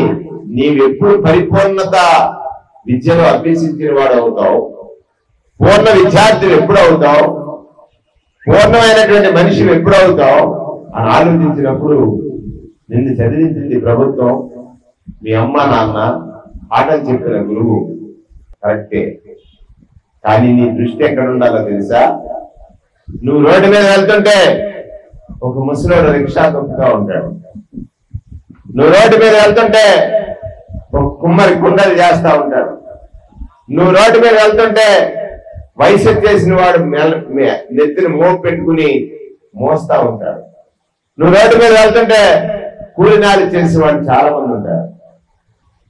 నీవెప్పుడు పరిపూర్ణత విద్యను అభ్యసించిన వాడు అవుతావు, పూర్ణ విద్యార్థులు ఎప్పుడు అవుతావు, పూర్ణమైనటువంటి మనిషిని ఎప్పుడు అవుతావు అని ఆలోచించినప్పుడు నిన్ను చదివించింది ప్రభుత్వం, మీ అమ్మ నాన్న, పాఠం చెప్పిన గురువు కరెక్టే. కానీ నీ దృష్టి ఎక్కడ ఉండాలో తెలుసా? నువ్వు రోడ్డు మీద వెళ్తుంటే ఒక ముసలోడు రిక్షా తొక్కుతూ ఉంటాడు. నువ్వు రోడ్డు మీద వెళ్తుంటే ఒక కుమ్మరి కుండలు చేస్తా ఉంటాడు. నువ్వు రోడ్డు మీద వెళ్తుంటే వయసు చేసిన వాడు నెత్తిని మోపు పెట్టుకుని మోస్తా ఉంటాడు. నువ్వు రోడ్డు మీద వెళ్తుంటే కూలినాలు చేసిన వాడు చాలా మంది ఉంటారు.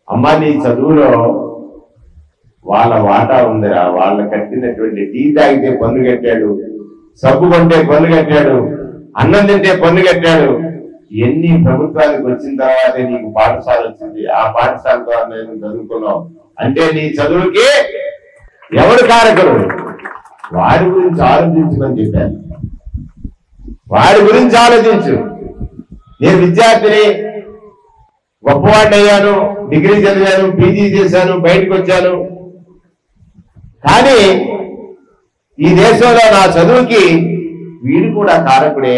అమ్మ నీ చదువులో వాళ్ళ వాటా ఉందిరా. వాళ్ళ కట్టినటువంటి టీ తాగితే పన్ను కట్టాడు, సబ్బు కొంటే పన్ను కట్టాడు, అన్నం తింటే పన్ను కట్టాడు. ఎన్ని ప్రభుత్వానికి వచ్చిన తర్వాతే నీకు పాఠశాల వచ్చింది. ఆ పాఠశాలతో నేను చదువుకున్నావు అంటే నీ చదువుకి ఎవరు కారకులు? వాడి గురించి ఆలోచించమని చెప్పాను. వాడి గురించి ఆలోచించు. నేను విద్యార్థిని, గొప్పవాడిని అయ్యాను, డిగ్రీ చదివాను, పీజీ చేశాను, బయటకు వచ్చాను. కానీ ఈ దేశంలో నా చదువుకి వీడు కూడా కారకుడే.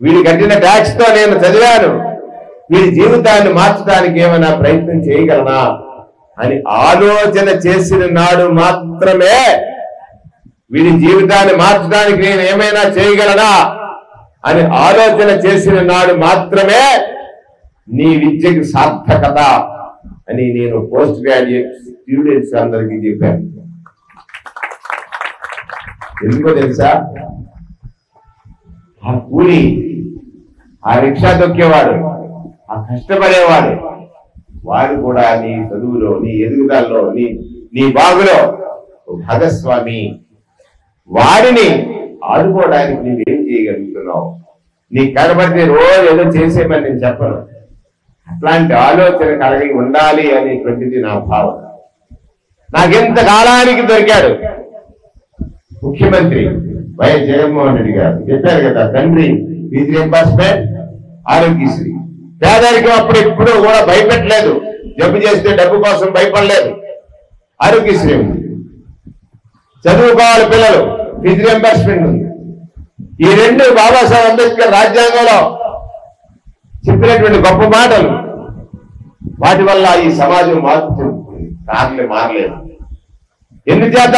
వీడి కట్టిన ట్యాక్స్ తో నేను చదివాను. వీడి జీవితాన్ని మార్చడానికి ఏమైనా ప్రయత్నం చేయగలనా అని ఆలోచన చేసిన నాడు మాత్రమే, వీడి జీవితాన్ని మార్చడానికి నేను ఏమైనా చేయగలనా అని ఆలోచన చేసిన నాడు మాత్రమే నీ విద్యకు సార్థకత అని నేను పోస్ట్ గ్రాడ్యుయేట్ స్టూడెంట్స్ అందరికీ చెప్పాను. ఎందుకో తెలుసా? ఆ కూలి, ఆ రిక్షా తొక్కేవాడు, ఆ కష్టపడేవాడు, వాడు కూడా నీ చదువులో, నీ ఎదుగుదలలో, నీ బాగులో భాగస్వామి. వాడిని ఆదుకోవడానికి నువ్వేం చేయగలుగుతున్నావు? నీ కనబడితే రోజు ఏదో చేసేమని నేను చెప్పను. అట్లాంటి ఆలోచన కలిగి ఉండాలి అనేటువంటిది నా భావన. నాకెంత కాలానికి దొరికాడు ముఖ్యమంత్రి వైఎస్ జగన్మోహన్ రెడ్డి గారు. చెప్పారు కదా, తండ్రి ఫీజు రీయింబర్స్మెంట్, ఆరోగ్యశ్రీ. పేదరికం అప్పుడు ఎప్పుడూ కూడా భయపెట్టలేదు, జబ్బు చేస్తే డబ్బు కోసం భయపడలేదు. ఆరోగ్యశ్రీ ఉంది, చదువుకోవాలి పిల్లలు, ఫీజు రీయింబర్స్మెంట్ ఉంది. ఈ రెండు బాబాసాహెబ్ అంబేద్కర్ రాజ్యాంగంలో చెప్పినటువంటి గొప్ప మాటలు. వాటి వల్ల ఈ సమాజం మార్పు చెందుతుంది, కారణం మారలేదు. ఎందుచేత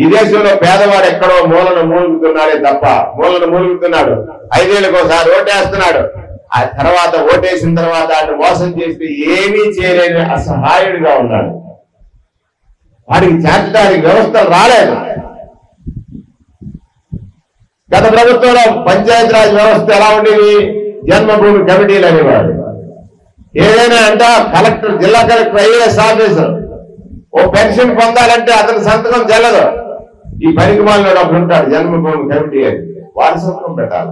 ఈ దేశంలో పేదవాడు ఎక్కడో మూలను మూలుగుతున్నాడే తప్ప, మూలుగుతున్నాడు, 5 ఏళ్ళకి ఒకసారి ఓటేస్తున్నాడు. ఆ తర్వాత ఓటేసిన తర్వాత ఆయన మోసం చేస్తే ఏమీ చేయలేని అసహాయుడిగా ఉన్నాడు. వాడికి చేర్చడానికి వ్యవస్థలు రాలేదు. గత ప్రభుత్వంలో పంచాయతీరాజ్ వ్యవస్థ ఎలా ఉండేది? జన్మభూమి కమిటీలు అనేవాడు. ఏదైనా అంటే కలెక్టర్, జిల్లా కలెక్టర్, ఐఏఎస్ ఆఫీసర్ ఓ పెన్షన్ పొందాలంటే అతని సంతకం చెల్లదు. ఈ పనికిమాలిన ఒకడు ఉంటాడు, జన్మభూమి కమిటీ అని, వారి సంతకం పెట్టాల.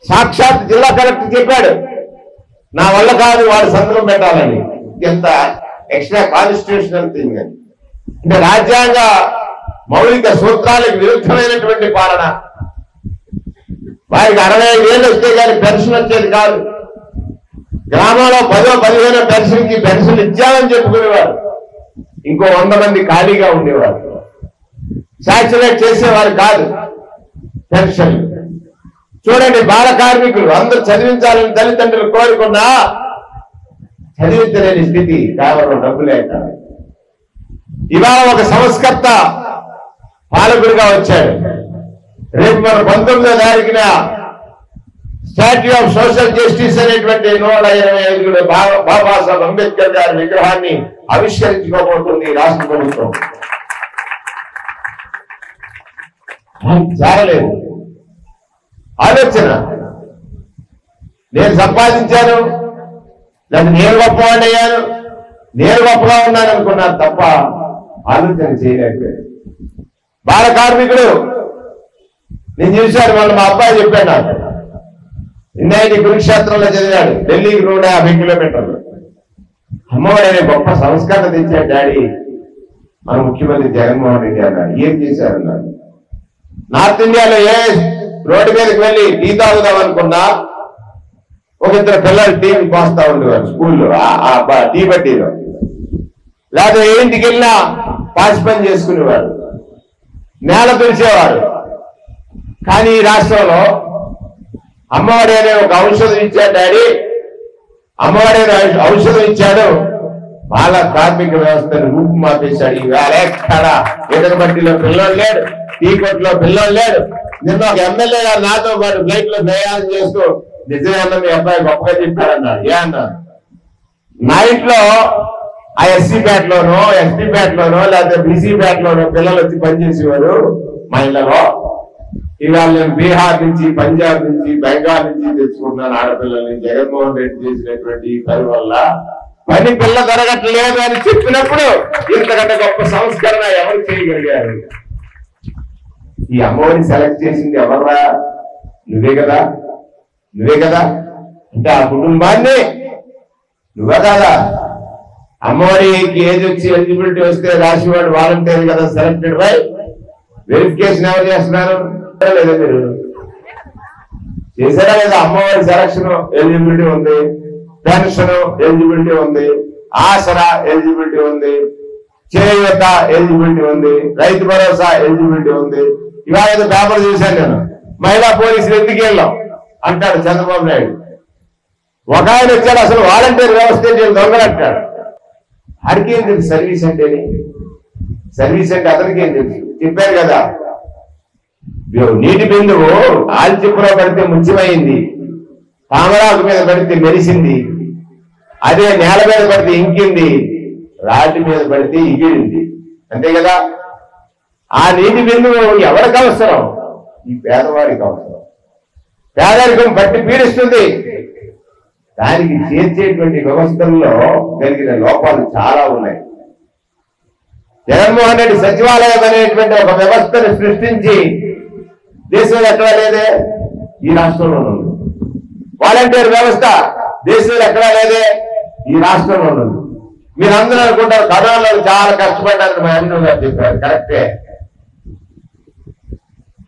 సాక్షాత్ జిల్లా కలెక్టర్ చెప్పాడు, నా వల్ల కాదు వాడి సంతకం పెట్టాలని. ఎంత ఎక్స్ట్రా కాన్స్టిట్యూషనల్ థింగ్ అని. అంటే రాజ్యాంగ మౌలిక సూత్రాలకు విరుద్ధమైనటువంటి పాలన. వారికి 65 ఏళ్ళు వస్తే కానీ పెన్షన్ వచ్చేది కాదు. గ్రామంలో 10-15 పెన్షన్కి పెన్షన్ ఇచ్చామని చెప్పుకునేవారు. ఇంకో 100 మంది ఖాళీగా ఉండేవారు. సాచురేట్ చేసేవారు కాదు పెన్షన్. చూడండి, బాల కార్మికులు అందరూ చదివించాలని తల్లిదండ్రులు కోరుకున్నా చదివించలేని స్థితి కేవలం డబ్బు లేక. ఇవాళ ఒక సంస్కర్త పాలకుడిగా వచ్చాడు. రేపు మన 19వ తారీఖున స్టాట్యూ ఆఫ్ సోషల్ జస్టిస్ అనేటువంటి 125 బాబాసాహెబ్ అంబేద్కర్ గారి విగ్రహాన్ని ఆవిష్కరించుకోబోతుంది రాష్ట్ర ప్రభుత్వం. చాలలేదు ఆలోచన. నేను సంపాదించాను, లేదా నేను గొప్పవాడిని అయ్యాను, నేను గొప్పగా ఉన్నాను అనుకున్నాను తప్ప ఆలోచన చేయలేకపోయాడు. బాల కార్మికుడు నేను చూశాను. వాళ్ళు మా అబ్బాయి చెప్పాడు నాకు, నిన్నటి కురుక్షేత్రంలో చదివాడు, ఢిల్లీకి 150 కిలోమీటర్లు. అమ్మవాడు అనే గొప్ప సంస్కరణ తెచ్చాడు డాడీ మన ముఖ్యమంత్రి జగన్మోహన్ రెడ్డి అన్నాడు. ఏం చేశారన్నాడు. నార్త్ ఇండియాలో ఏ రోడ్డు మీదకి వెళ్ళి టీ తాగుదాం అనుకున్నా ఒక 2 పిల్లలు టీని పోస్తా ఉండేవారు స్కూల్లో, టీ బట్టీలో. లేదా ఏ ఇంటికి వెళ్ళినా పాసి పని చేసుకునేవారు, నేల పిలిచేవారు. కానీ ఈ రాష్ట్రంలో అమ్మవాడి అనే ఒక ఔషధం ఇచ్చాడు డాడీ, అమ్మవాడి ఔషధం ఇచ్చాడు, బాల కార్మిక వ్యవస్థను రూపు మార్పేశాడు. ఈవేళ ఎక్కడ ఎదురు బట్టిలో పిల్లలు లేడు, టీ కొట్లో పిల్లలు లేడు. నిన్న ఒక ఎమ్మెల్యే గారు నాతో పాటు ఫ్లైట్ లో ప్రయాణం చేస్తూ నిజమే అన్న మీ అబ్బాయి గొప్పగా చెప్పారన్నాడు. ఏ అన్నారు, నైట్ లో ఆ ఎస్సీ పేటలోనో ఎస్టీ పేటలోనో లేకపోతే బీసీ పేటలోనో పిల్లలు వచ్చి పనిచేసేవారు మా ఇళ్లలో. ఇవాళ నేను బీహార్ నుంచి, పంజాబ్ నుంచి, బెంగాల్ నుంచి తెచ్చుకుంటున్నాను ఆడపిల్లల్ని. జగన్మోహన్ రెడ్డి చేసినటువంటి పని వల్ల పని పిల్ల జరగట్లేదు అని చెప్పినప్పుడు ఇంతకంటే గొప్ప సంస్కరణ ఎవరు చేయగలిగారు? ఈ అమ్మవారిని సెలెక్ట్ చేసింది ఎవర్రా? నువ్వే కదా, నువ్వే కదా. అంటే ఆ కుటుంబాన్ని నువ్వే కాదా? అమ్మవారికి ఏజ్ వచ్చి ఎలిజిబిలిటీ వస్తే రాసేవాడు వాలంటీర్ కదా సెలెక్టెడ్ బై. వెరిఫికేషన్ ఎవరు చేస్తున్నారు? లేదా మీరు చేశారా లేదా? అమ్మవారి సెలక్షన్ ఎలిజిబిలిటీ ఉంది, పెన్షన్ ఎలిజిబిలిటీ ఉంది, ఆసరా ఎలిజిబిలిటీ ఉంది, చేయూత ఎలిజిబిలిటీ ఉంది, రైతు భరోసా ఎలిజిబిలిటీ ఉంది. ఇవాళ ఏదో పేపర్ చూశాను నేను, మహిళా పోలీసులు ఎందుకు వెళ్ళాం అంటాడు చంద్రబాబు నాయుడు. ఒక ఆయన వచ్చాడు, అసలు వాలంటీర్ వ్యవస్థ దొంగలంటాడు. అడిగేం తెలుసు సర్వీస్ అంటేనే? సర్వీస్ అంటే అతనికి ఏం తెలుసు? చెప్పారు కదా, నీటి బిందువు ఆల్చిప్పులో పడితే ముత్యమైంది, తామరాకు మీద పడితే మెరిసింది, అదే నేల మీద పడితే ఇంకింది, రాటి మీద పడితే ఇగిడింది. అంతే కదా. ఆ నీటి బిందువు ఎవరికి అవసరం? ఈ పేదవాడికి అవసరం. పేదరికం బట్టి పీడిస్తుంది. దానికి చేర్చేటువంటి వ్యవస్థల్లో కలిగిన లోపాలు చాలా ఉన్నాయి. జగన్మోహన్ రెడ్డి సచివాలయం అనేటువంటి ఒక వ్యవస్థను సృష్టించి దేశంలో ఎక్కడా లేదే, ఈ రాష్ట్రంలో ఉంది. వాలంటీర్ వ్యవస్థ దేశంలో ఎక్కడా లేదే, ఈ రాష్ట్రంలో ఉంది. మీరందరూ అనుకుంటారు కరోనాలో చాలా కష్టపడ్డారని మా ఎన్నో గారు చెప్పారు. కరెక్టే,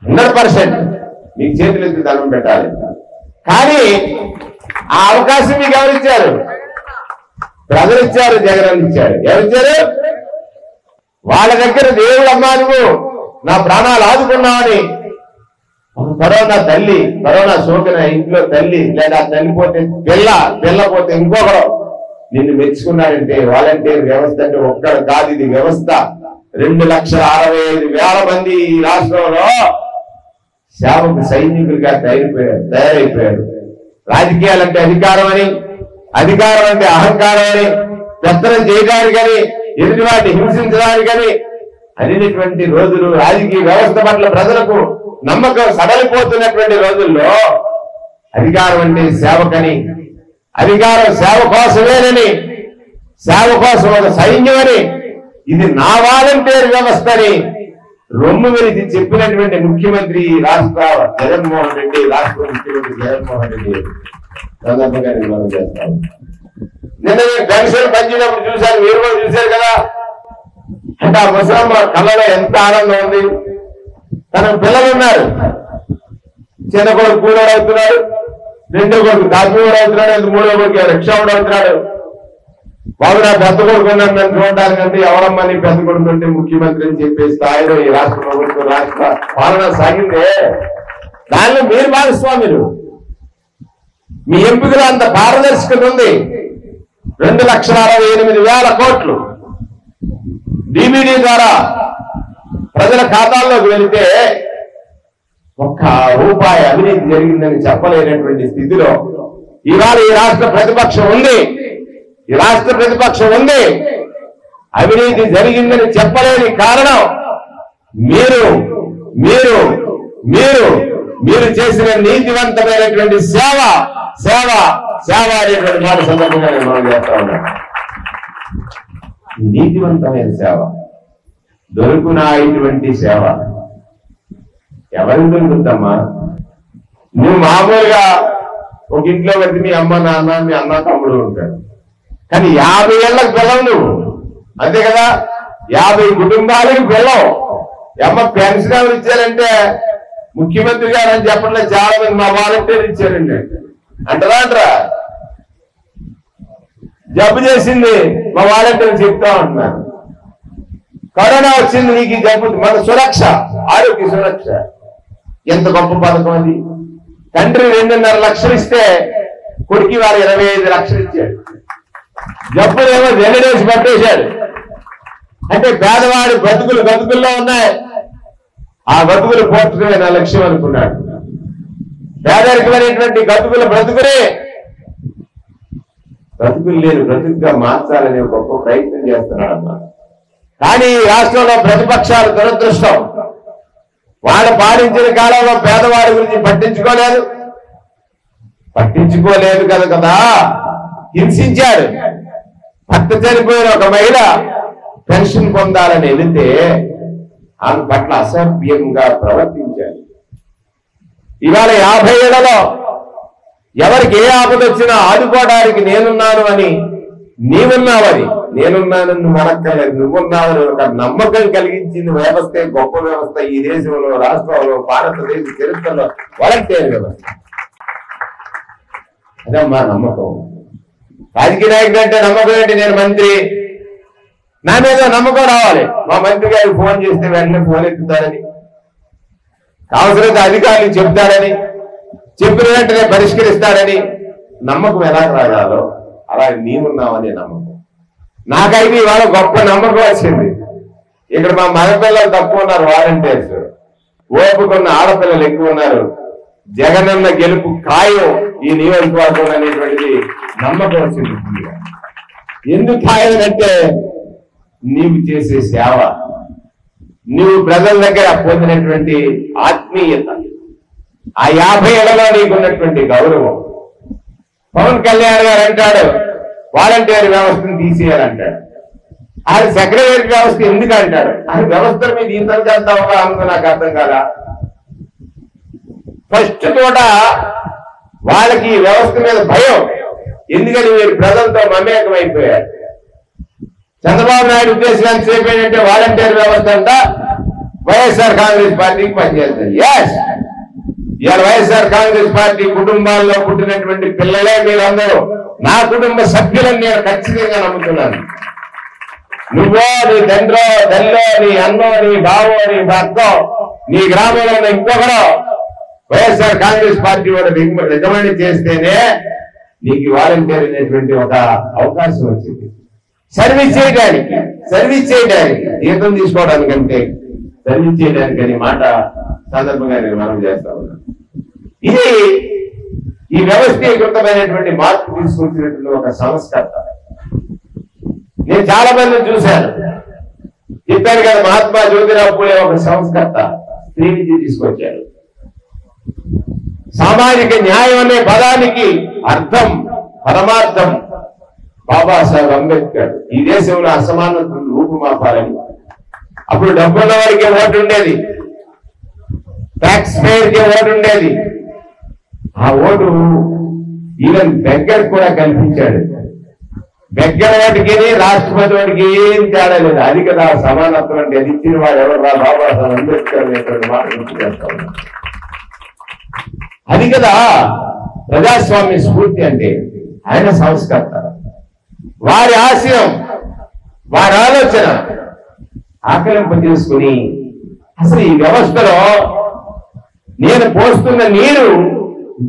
100% మీకు చేతులు ఎత్తి దండం పెట్టాలి. కానీ ఆ అవకాశం మీకు ఎవరిచ్చారు? ప్రజలు ఇచ్చారు, జగన్ ఇచ్చారు. ఎవరిచ్చారు? వాళ్ళ దగ్గర దేవుడు అమ్మా నువ్వు నా ప్రాణాలు ఆదుకున్నావని కరోనా తల్లి, కరోనా సోకిన ఇంట్లో తల్లి, లేదా తల్లి పోతే పిల్ల పోతే ఇంకొకరు నిన్ను మెచ్చుకున్నారంటే వాలంటీర్ వ్యవస్థ అంటే ఒక్కడు కాదు, ఇది వ్యవస్థ. 2,65,000 మంది ఈ రాష్ట్రంలో సేవకు సైనికులుగా తయారైపోయారు. రాజకీయాలంటే అధికారం అని, అధికారం అంటే అహంకారం అని, పెత్తనం చేయడానికని, ఎదుటి వాటిని హింసించడానికని అనేటువంటి రోజులు, రాజకీయ వ్యవస్థ పట్ల ప్రజలకు నమ్మకం సడలిపోతున్నటువంటి రోజుల్లో అధికారం అంటే సేవకని, అధికారం సేవ కోసమేనని, సేవ కోసం ఒక సైన్యమని, ఇది నా వాలంటీర్ వ్యవస్థ అని రొమ్ము వెలిసి చెప్పినటువంటి ముఖ్యమంత్రి రాష్ట్ర జగన్మోహన్ రెడ్డి, రాష్ట్ర ముఖ్యమంత్రి జగన్మోహన్ రెడ్డి సందర్భంగా నిర్మాణం చేస్తాను. నిన్న పెన్షన్ పంచినప్పుడు చూశారు, మీరు కూడా చూశారు కదా. అంటే ఆ ముసలమ్మ కళ్ళలో ఎంత ఆనందం ఉంది. తనకు పిల్లలు ఉన్నారు. చిన్న కొడుకు కూలోడు అవుతున్నాడు, రెండో కొడుకు కాపీవాడు అవుతున్నాడు, మూడో కొడుకు రిక్షావాడు అవుతున్నాడు. బాబు నా పెద్ద కొడుకు ఉన్నాను నన్ను చూడడానికంటే ఎవరమ్మా నీ పెద్ద కొడుకు అంటే ముఖ్యమంత్రి అని చెప్పే స్థాయిలో ఈ రాష్ట్ర ప్రభుత్వం రాష్ట్ర పాలన సాగిందే. దానిలో మీరు భాగస్వాములు. మీ ఎంపికలో అంత పారదర్శకత ఉంది. 2,68,000 కోట్లు డిబిడి ద్వారా ప్రజల ఖాతాల్లోకి వెళితే ఒక్క రూపాయి అవినీతి జరిగిందని చెప్పలేనటువంటి స్థితిలో ఇవాళ ఈ రాష్ట్ర ప్రతిపక్షం ఉంది. ఈ రాష్ట్ర ప్రతిపక్షం ఉంది. అవినీతి జరిగిందని చెప్పలేని కారణం మీరు మీరు మీరు మీరు చేసిన నీతివంతమైనటువంటి సేవ సేవ సేవ అనేటువంటి మాట సందర్భంగా నేను మనం చేస్తా ఉన్నాను. నీతివంతమైన సేవ, దొరుకునా ఇటువంటి సేవ ఎవరికి దొరుకుతుందమ్మా? నువ్వు మామూలుగా ఒక ఇంట్లో పెడితే మీ అమ్మ నాన్న మీ అన్న తమ్ముడు ఉంటాడు. కానీ 50 ఏళ్ళకు పిల్లవు నువ్వు, అంతే కదా? 50 కుటుంబాలకు పిల్లవు. అమ్మ పెన్షన్ ఎవరు ఇచ్చారంటే ముఖ్యమంత్రి గారు అని చెప్పట్లేదు, చాలా మంది మా వాలంటీర్ ఇచ్చారండి అంటారా? జబ్బు చేసింది మా వాలంటీర్ చెప్తా ఉంటున్నారు. కరోనా వచ్చింది నీకు ఈ జబ్బు, మన సురక్ష, ఆరోగ్య సురక్ష ఎంత గొప్ప పథకం అది. తండ్రి 2.5 లక్షలు ఇస్తే కొడుకు వారు 25 లక్షలు ఇచ్చాడు. జబ్బులేమో జనరేసి పట్టేశాడు. అంటే పేదవాడి బతుకుల్లో ఉన్నాయి. ఆ బతుకులు పోర్చుకునే నా లక్ష్యం అనుకున్నాడు. పేదరికమైనటువంటి బ్రతుకులు లేని బ్రతుకుగా మార్చాలనే గొప్ప ప్రయత్నం చేస్తున్నాడు అన్నమాట. కానీ ఈ రాష్ట్రంలో ప్రతిపక్షాలు దురదృష్టం, వాళ్ళు పాలించిన కాలంలో పేదవాడి గురించి పట్టించుకోలేదు కదా. హింసించారు. భర్త చనిపోయిన ఒక మహిళ పెన్షన్ పొందాలని వెళితే ఆమె పట్ల అసభ్యంగా ప్రవర్తించారు. ఇవాళ 50 ఏళ్లలో ఎవరికి ఏ ఆపద వచ్చినా ఆదుకోవడానికి నేనున్నాను అని, నీవున్నావని, నేనున్నానని నువ్వు అనక్కర్లేదు, నువ్వున్నావని ఒక నమ్మకం కలిగించింది వ్యవస్థే గొప్ప వ్యవస్థ ఈ దేశంలో, రాష్ట్రంలో, భారతదేశ చరిత్రలో వాలంటీర్ వ్యవస్థ. అదే మా నమ్మకం. రాజకీయ నాయకుడు అంటే నమ్మకం ఏంటి? నేను మంత్రి, నా మీద నమ్మకం రావాలి. మా మంత్రి గారికి ఫోన్ చేస్తే వెంటనే ఫోన్ ఎత్తుతారని, అవసరమైతే అధికారులు చెప్తారని, చెప్పిన వెంటనే పరిష్కరిస్తారని నమ్మకం ఎలా రాగాలో అలా నీవున్నావనే నమ్మకం. నాకైతే ఇవాళ గొప్ప నమ్మకం వచ్చింది. ఇక్కడ మా మగపిల్లలు తక్కువ ఉన్నారు, వాలంటీర్స్ ఓపుకున్న ఆడపిల్లలు ఎక్కువ ఉన్నారు. జగనన్న గెలుపు ఖాయం ఈ నియోజకవర్గం అనేటువంటిది నమ్మకం వచ్చింది. ఎందుకు ఖాయం అంటే నీవు చేసే సేవ, నువ్వు ప్రజల దగ్గర పొందినటువంటి ఆత్మీయత, ఆ 50 ఏళ్లలో నీకున్నటువంటి గౌరవం. పవన్ కళ్యాణ్ గారు అంటాడు వాలంటీర్ వ్యవస్థను తీసేయాలంటాడు. ఆయన సెక్రటరీ వ్యవస్థ ఎందుకు అంటాడు? ఆయన వ్యవస్థల మీద ఇంత అవగాహన నాకు అర్థం కాదా? ఫస్ట్ తోట వాళ్ళకి ఈ వ్యవస్థ మీద భయం. ఎందుకని మీరు ప్రజలతో మమేకం అయిపోయారు. చంద్రబాబు నాయుడు ఉద్దేశం ఎంతసేపు ఏంటంటే వాలంటీర్ వ్యవస్థ అంట వైఎస్ఆర్ కాంగ్రెస్ పార్టీకి పనిచేస్తుంది. ఎస్, ఇవాళ వైఎస్ఆర్ కాంగ్రెస్ పార్టీ కుటుంబాల్లో పుట్టినటువంటి పిల్లలే మీరందరూ, నా కుటుంబ సభ్యులను నేను ఖచ్చితంగా నమ్ముతున్నాను. నువ్వో, నీ తండ్రో, తల్లో, నీ అన్నో, నీ బావో, నీ భర్తో, నీ గ్రామంలో ఉన్న ఇంకొకరో వైఎస్ఆర్ కాంగ్రెస్ పార్టీ వాడు రికమెండ్ చేస్తేనే నీకు వాలంటీర్ అనేటువంటి ఒక అవకాశం వచ్చింది. సర్వీస్ చేయడానికి జీతం తీసుకోవడానికంటే సర్వీస్ చేయడానికి అనే మాట సందర్భంగా నేను మనం చేస్తా ఉన్నాను. ఇది ఈ వ్యవస్థీకృతమైనటువంటి మార్పు తీసుకొచ్చినటువంటి ఒక సంస్కర్త. నేను చాలా మందిని చూశాను. చెప్పాను కదా, మహాత్మా జ్యోతిరావు పూలే ఒక సంస్కర్త, స్త్రీ నుంచి తీసుకొచ్చారు. సామాజిక న్యాయం అనే పదానికి అర్థం, పరమార్థం బాబాసాహెబ్ అంబేద్కర్ ఈ దేశంలో అసమానతను రూపుమాపాలని. అప్పుడు డబ్బున్న వారికి ఓటు ఉండేది, ట్యాక్స్ పేయర్కి ఓటు ఉండేది. ఆ ఓటు ఈవెన్ బెగ్గర్ కూడా కల్పించాడు. వెగ్గర వాటికి రాష్ట్రపతి వాటికి ఏం తేడా లేదు. అది కదా సమానత్వం అంటే. అది ఇచ్చిన వాడు ఎవరు బాబాసాహెబ్ అంబేద్కర్ అనేటువంటి మాట గుర్తు చేస్తా ఉన్నాం. అది కదా ప్రజాస్వామ్య స్ఫూర్తి అంటే. ఆయన సంస్కర్త, వారి ఆశయం, వారి ఆలోచన ఆకలింప చేసుకుని అసలు ఈ వ్యవస్థలో నేను పోస్తున్న నీరు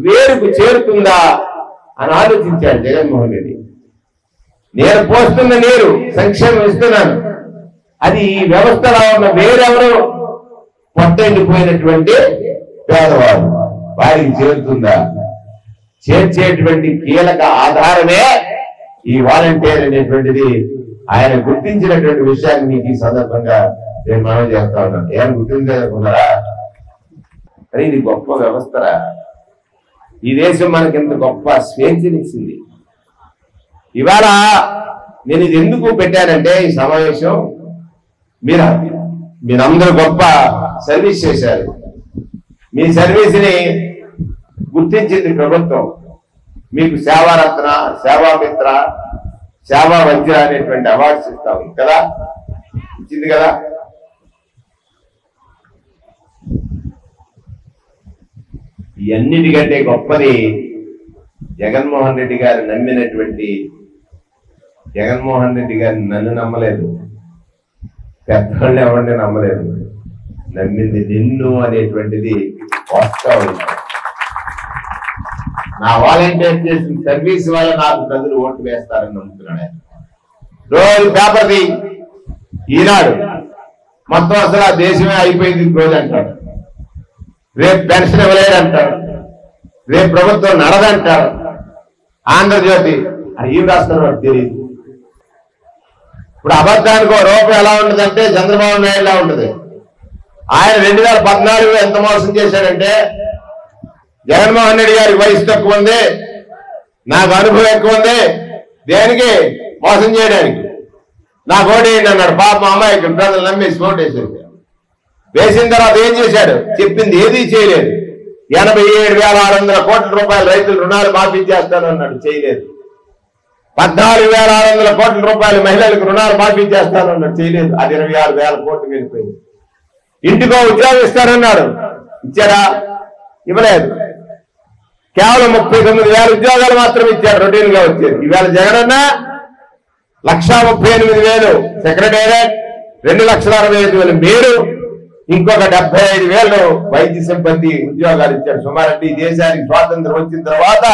వేరుకు చేరుతుందా అని ఆలోచించాడు జగన్మోహన్ రెడ్డి. నేను పోస్తున్న నీరు సంక్షేమం ఇస్తున్నాను, అది ఈ వ్యవస్థలో ఉన్న వేరెవరు పొట్టెండిపోయినటువంటి పేదవారు వారికి చేరుతుందా? చేర్చేటువంటి కీలక ఆధారమే ఈ వాలంటీర్ అనేటువంటిది. ఆయన గుర్తించినటువంటి విషయాన్ని మీకు ఈ సందర్భంగా నేను మనం చేస్తా ఉన్నాను. ఏమైనా గుర్తించాలనుకున్నారా? అరే ఇది గొప్ప వ్యవస్థరా. ఈ దేశం మనకి ఇంత గొప్ప స్వేచ్ఛనిచ్చింది. ఇవాళ నేను ఇది ఎందుకు పెట్టానంటే ఈ సమావేశం, మీరందరూ గొప్ప సర్వీస్ చేశారు. మీ సర్వీస్ ని గుర్తించింది ప్రభుత్వం. మీకు సేవారత్న, సేవామిత్ర, సేవా వజ్ర అనేటువంటి అవార్డ్స్ ఇస్తా ఉంది కదా, ఇచ్చింది కదా. ఇవన్నిటికంటే గొప్పది జగన్మోహన్ రెడ్డి గారు నమ్మినటువంటి, జగన్మోహన్ రెడ్డి గారిని నన్ను నమ్మలేదు, పెద్దవాళ్ళు ఎవరిని నమ్మలేదు, నమ్మింది నిన్ను అనేటువంటిది వాస్తవం. నా వాలంటీర్ చేసిన సర్వీస్ వల్ల నాకు ప్రజలు ఓట్లు వేస్తారని నమ్ముతున్నాడు ఆయన. రోజు పేపర్ది ఈనాడు మొత్తం అసలు ఆ దేశమే అయిపోయింది రోజు అంటాడు, రేపు పెన్షన్ ఇవ్వలేదంటారు, రేపు ప్రభుత్వం నడదంటారు. ఆంధ్రజ్యోతి ఏం రాస్తారు వాడు తెలియదు. ఇప్పుడు అబద్ధానికి ఒక రూపం ఎలా ఉంటుందంటే చంద్రబాబు నాయుడులా ఉంటుంది. ఆయన 2014 ఎంత మోసం చేశాడంటే, జగన్మోహన్ రెడ్డి గారికి వయసు తక్కువ ఉంది, నాకు అనుభవం ఎక్కువ ఉంది, దేనికి మోసం చేయడానికి నాకు ఓటేయండి అన్నాడు. పాప మా అమ్మాయికి ప్రజలు నమ్మేసి ఓటేసాడు. వేసిన తర్వాత ఏం చేశాడు? చెప్పింది ఏదీ చేయలేదు. 87,600 కోట్ల రూపాయలు రైతులు రుణాలు మాఫీ చేస్తాను అన్నాడు, చేయలేదు. 14,600 కోట్ల రూపాయలు మహిళలకు రుణాలు మాఫీ చేస్తాను అన్నాడు, చేయలేదు. అది 26,000 కోట్లు వెళ్ళిపోయింది. ఇంటికో ఉద్యోగం ఇస్తానన్నాడు, ఇచ్చారా? ఇవ్వలేదు. కేవలం 39,000 ఉద్యోగాలు మాత్రం ఇచ్చారు, రొటీన్ గా వచ్చేది. ఈవేళ జగనన్న 1,38,000 సెక్రటేరియట్, 2,65,000 మీరు, ఇంకొక 75,000 వైద్య సిబ్బంది ఉద్యోగాలు ఇచ్చారు. సుమారు ఈ దేశానికి స్వాతంత్రం వచ్చిన తర్వాత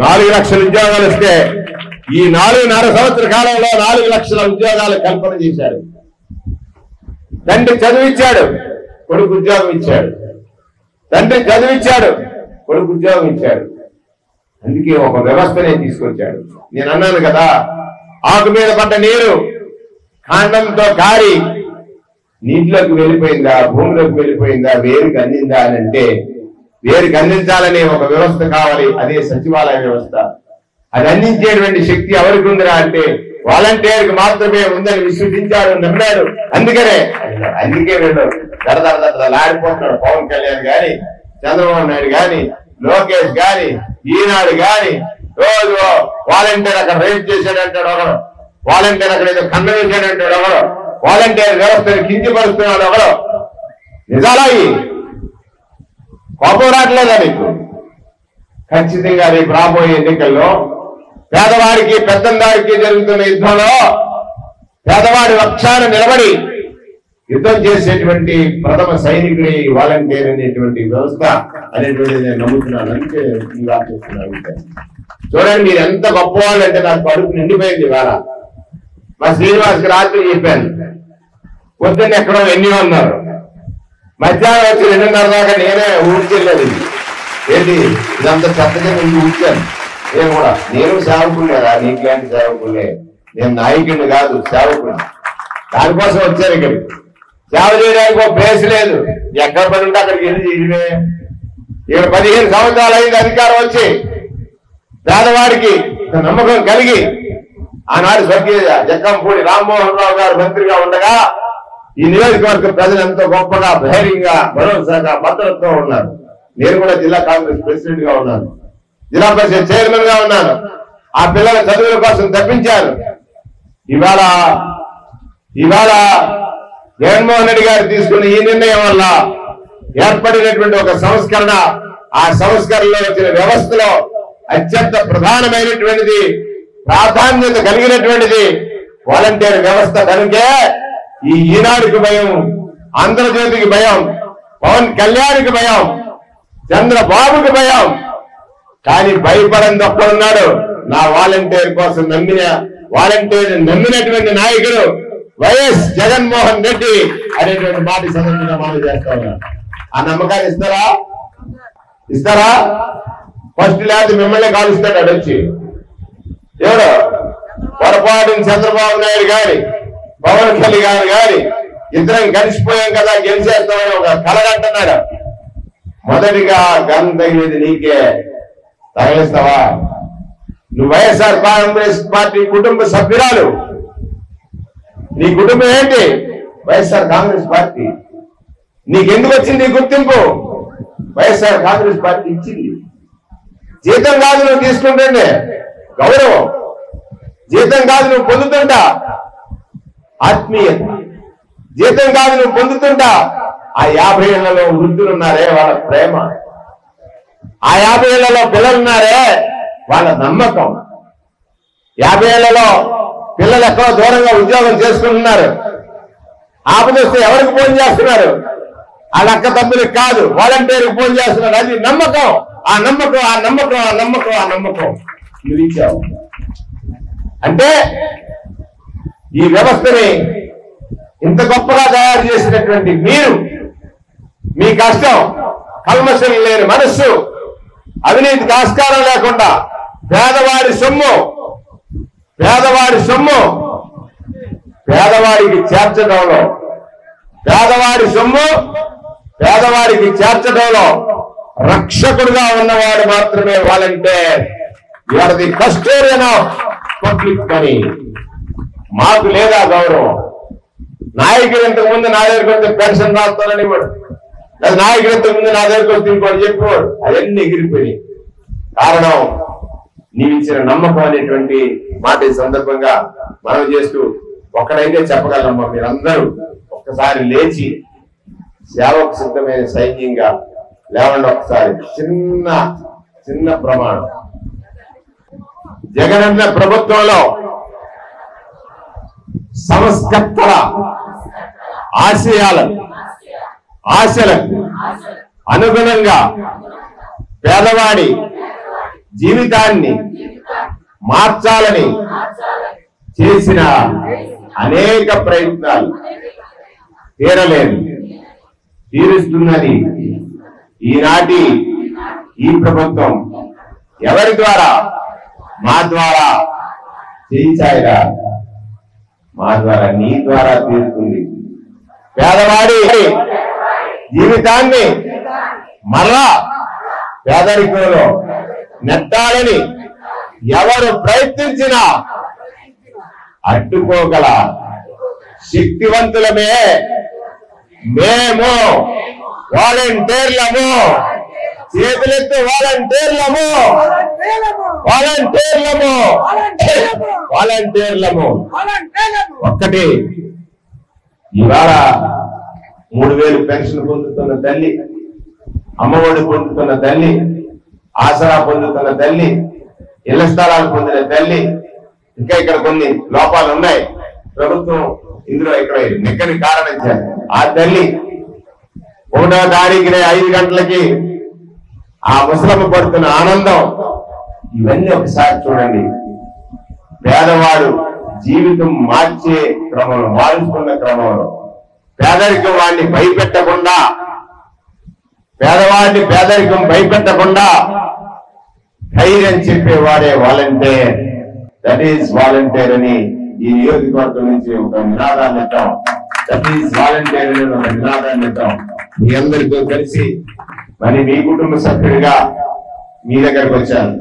4 లక్షల ఉద్యోగాలు వస్తే ఈ 4.5 సంవత్సర కాలంలో 4 లక్షల ఉద్యోగాలు కల్పన చేశారు. తండ్రి చదివిచ్చాడు, కొడుకు ఉద్యోగం ఇచ్చాడు. తండ్రి చదివిచ్చాడు, కొడుకు ఉద్యోగం ఇచ్చాడు. అందుకే ఒక వ్యవస్థనే తీసుకొచ్చాడు. నేను అన్నాను కదా, ఆకు మీద పడ్డ నీరు కాండంతో కారి నీటిలోకి వెళ్ళిపోయిందా, భూమిలోకి వెళ్ళిపోయిందా, వేరుకి అందిందా అని అంటే, వేరుకి అందించాలనే ఒక వ్యవస్థ కావాలి. అదే సచివాలయ వ్యవస్థ. అది అందించేటువంటి శక్తి ఎవరికి ఉందిరా అంటే వాలంటీర్కి మాత్రమే ఉందని విశ్వసించాడు, నమ్మాడు. అందుకే వీళ్ళు దడదడలాడిపోతున్నాడు. పవన్ కళ్యాణ్ గాని, చంద్రబాబు నాయుడు గాని, లోకేష్ గాని, ఈనాడు గాని రోజు వాలంటీర్ అక్కడ రేప్ చేశాడంటాడు ఒకడు, వాలంటీర్ అక్కడ ఏదో కన్న వేశాడంటాడు ఒకడు, వాలంటీర్ వ్యవస్థను కించపరుస్తున్నాడు ఒకడు. నిజాలా? కోపం రావట్లేదా నీకు? ఖచ్చితంగా రేపు రాబోయే ఎన్నికల్లో పేదవాడికి పెద్దందారికి జరుగుతున్న యుద్ధంలో పేదవాడి పక్షాన నిలబడి యుద్ధం చేసేటువంటి ప్రథమ సైనికుడి వాలంటీర్ అనేటువంటి వ్యవస్థ అనేటువంటిది నేను నమ్ముతున్నాను. అందుకే చూస్తున్నాను. చూడండి, మీరు ఎంత గొప్పవాళ్ళు అంటే నాకు కడుపు నిండిపోయింది. ఇవాళ మా శ్రీనివాస్కి రాత్రి చెప్పాను, పొద్దున్న ఎక్కడో ఎన్ని ఉన్నారు, మధ్యాహ్నం వచ్చి 2:30 దాకా నేనే ఊడ్చెళ్ళేది. ఏంటి ఇదంతా చెత్తగా నేను ఊడ్చాను. నేను కూడా, నేను సేవకులేరా, నీకులాంటి సేవకులే. నేను నాయకుడిని కాదు, సేవకుడు. దానికోసం వచ్చాను ఇక్కడికి. సేవ చేయడానికి ఒక ప్లేస్ లేదు, ఎక్కడ పని ఉంటే అక్కడికి వెళ్ళి చేయడమే. ఇక్కడ 15 సంవత్సరాలు అయింది అధికారం వచ్చి. పేదవాడికి నమ్మకం కలిగి ఆనాడు స్వర్గీయ జక్కంపూడి రామ్మోహన్ రావు గారు మంత్రిగా ఉండగా ఈ నియోజకవర్గ ప్రజలు ఎంతో గొప్పగా, ధైర్యంగా, భరోసాగా, భద్రతతో ఉన్నారు. నేను కూడా జిల్లా కాంగ్రెస్ ప్రెసిడెంట్ గా ఉన్నాను, జిల్లా పరిషత్ చైర్మన్ గా ఉన్నాను. ఆ పిల్లల చదువుల కోసం తప్పించారు. ఇవాళ జగన్మోహన్ రెడ్డి గారు తీసుకున్న ఈ నిర్ణయం వల్ల ఏర్పడినటువంటి ఒక సంస్కరణ, ఆ సంస్కరణలో వచ్చిన వ్యవస్థలో అత్యంత ప్రధానమైనటువంటిది, ప్రాధాన్యత కలిగినటువంటిది వాలంటీర్ వ్యవస్థ. కనుకే ఈ ఈనాడుకి భయం, ఆంధ్రజ్యోతికి భయం, పవన్ కళ్యాణ్కి భయం, చంద్రబాబుకి భయం. కానీ భయపడని ఒక్కడున్నాడు, నా వాలంటీర్ కోసం వాలంటీర్ నమ్మినటువంటి నాయకుడు వైఎస్ జగన్మోహన్ రెడ్డి అనేటువంటి మాట సందర్భంగా మనం చేస్తా ఉన్నాం. ఆ నమ్మకాన్ని ఇస్తారా? ఫస్ట్ లేదు మిమ్మల్ని కాలుస్తాడు అడొచ్చి. ఎవడు పొరపాటుని చంద్రబాబు నాయుడు గారి, పవన్ కళ్యాణ్ గారి ఇద్దరం కలిసిపోయాం కదా, గెలిచేస్తామని ఒక కలగంటున్నాడు. మొదటిగా గన్ తగిలేది నీకే, తగిలిస్తావా? నువ్వు వైఎస్ఆర్ కాంగ్రెస్ పార్టీ కుటుంబ సభ్యురాలు. నీ కుటుంబం ఏంటి? వైఎస్ఆర్ కాంగ్రెస్ పార్టీ. నీకెందుకు వచ్చింది గుర్తింపు? వైఎస్ఆర్ కాంగ్రెస్ పార్టీ ఇచ్చింది. జీతం కాదు నువ్వు తీసుకుంటుండే గౌరవం, జీతం కాదు నువ్వు పొందుతుంటా ఆత్మీయత, జీతం కాదు నువ్వు పొందుతుంటా ఆ 50 ఏళ్లలో వృద్ధులున్నారే వాళ్ళ ప్రేమ, ఆ 50 ఏళ్లలో పిల్లలున్నారే వాళ్ళ నమ్మకం, 50 ఏళ్లలో పిల్లలు ఎక్కడో దూరంగా ఉద్యోగం చేసుకుంటున్నారు, ఆపదొస్తే ఎవరికి ఫోన్ చేస్తున్నారు? వాళ్ళ అక్క తమ్ములకు కాదు, వాలంటీర్కి ఫోన్ చేస్తున్నారు. అది నమ్మకం. ఆ నమ్మకం నువ్వు ఇచ్చావు. అంటే ఈ వ్యవస్థని ఇంత గొప్పగా తయారు చేసినటువంటి మీరు, మీ కష్టం, కల్మషం లేని మనస్సు, అవినీతికి ఆస్కారం లేకుండా పేదవాడి సొమ్ము పేదవాడికి చేర్చడంలో రక్షకుడుగా ఉన్నవాడు మాత్రమే volunteer. You are the custodian of public money. మాకు లేదా గౌరవం? నాయకుడు ఇంతకు ముందు నా దగ్గరికి వస్తే పెన్షన్ రాస్తానని ఇవ్వడు, లేదా నాయకుడు ఇంతకు ముందు నా దగ్గరికి వస్తే ఇంకోటి చెప్పేవాడు. అవన్నీ ఎగిరిపోయి కారణం నీవిచ్చిన నమ్మకం అనేటువంటి మాట ఈ సందర్భంగా మనం చేస్తూ ఒక్కడైతే చెప్పగలమ్మా, మీరందరూ ఒక్కసారి లేచి సేవకు సిద్ధమైన సైన్యంగా లేవండి. ఒకసారి చిన్న ప్రమాణం. జగనన్న ప్రభుత్వంలో సంస్కర్తల ఆశలకు అనుగుణంగా పేదవాడి జీవితాన్ని మార్చాలని చేసిన అనేక ప్రయత్నాలు తీరుస్తున్నది ఈనాటి ఈ ప్రభుత్వం. ఎవరి ద్వారా? మా ద్వారా చేయించాయిరా, మా ద్వారా, నీ ద్వారా తీరుతుంది. పేదవాడి జీవితాన్ని మరలా పేదరికంలో నెట్టాలని ఎవరు ప్రయత్నించినా అడ్డుకోగల శక్తివంతులమే మేము. వాలంటీర్లము, చేతులెత్తు వాలంటీర్లము. ఒక్కటి, ఇవాళ 3000 పెన్షన్ పొందుతున్న తల్లి, అమ్మఒడి పొందుతున్న తల్లి, ఆసరా పొందుతున్న తల్లి, ఇళ్ల స్థలాలు పొందిన తల్లి, ఇంకా ఇక్కడ కొన్ని లోపాలు ఉన్నాయి. ప్రభుత్వం ఇందులో ఇక్కడ నెక్కని కారణం ఆ తల్లి 1వ తారీఖునే 5 గంటలకి ఆ ముసలమ్మ పడుతున్న ఆనందం, ఇవన్నీ ఒకసారి చూడండి. పేదవాడు జీవితం మార్చే క్రమంలో, మారుస్తున్న క్రమంలో పేదరికం వాడిని భయపెట్టకుండా, పేదరికం భయపెట్టకుండా ధైర్యం చెప్పేవాడే వాలంటీర్. దట్ ఈస్ వాలంటీర్ అని ఈ నియోజకవర్గం నుంచి ఒక నినాదాన్ని ఇద్దాం. దట్ ఈస్ వాలంటీర్ అని ఒక నినాదాన్ని ఇద్దాం. మీ అందరితో కలిసి మరి మీ కుటుంబ సభ్యుడిగా మీ దగ్గరకు వచ్చాను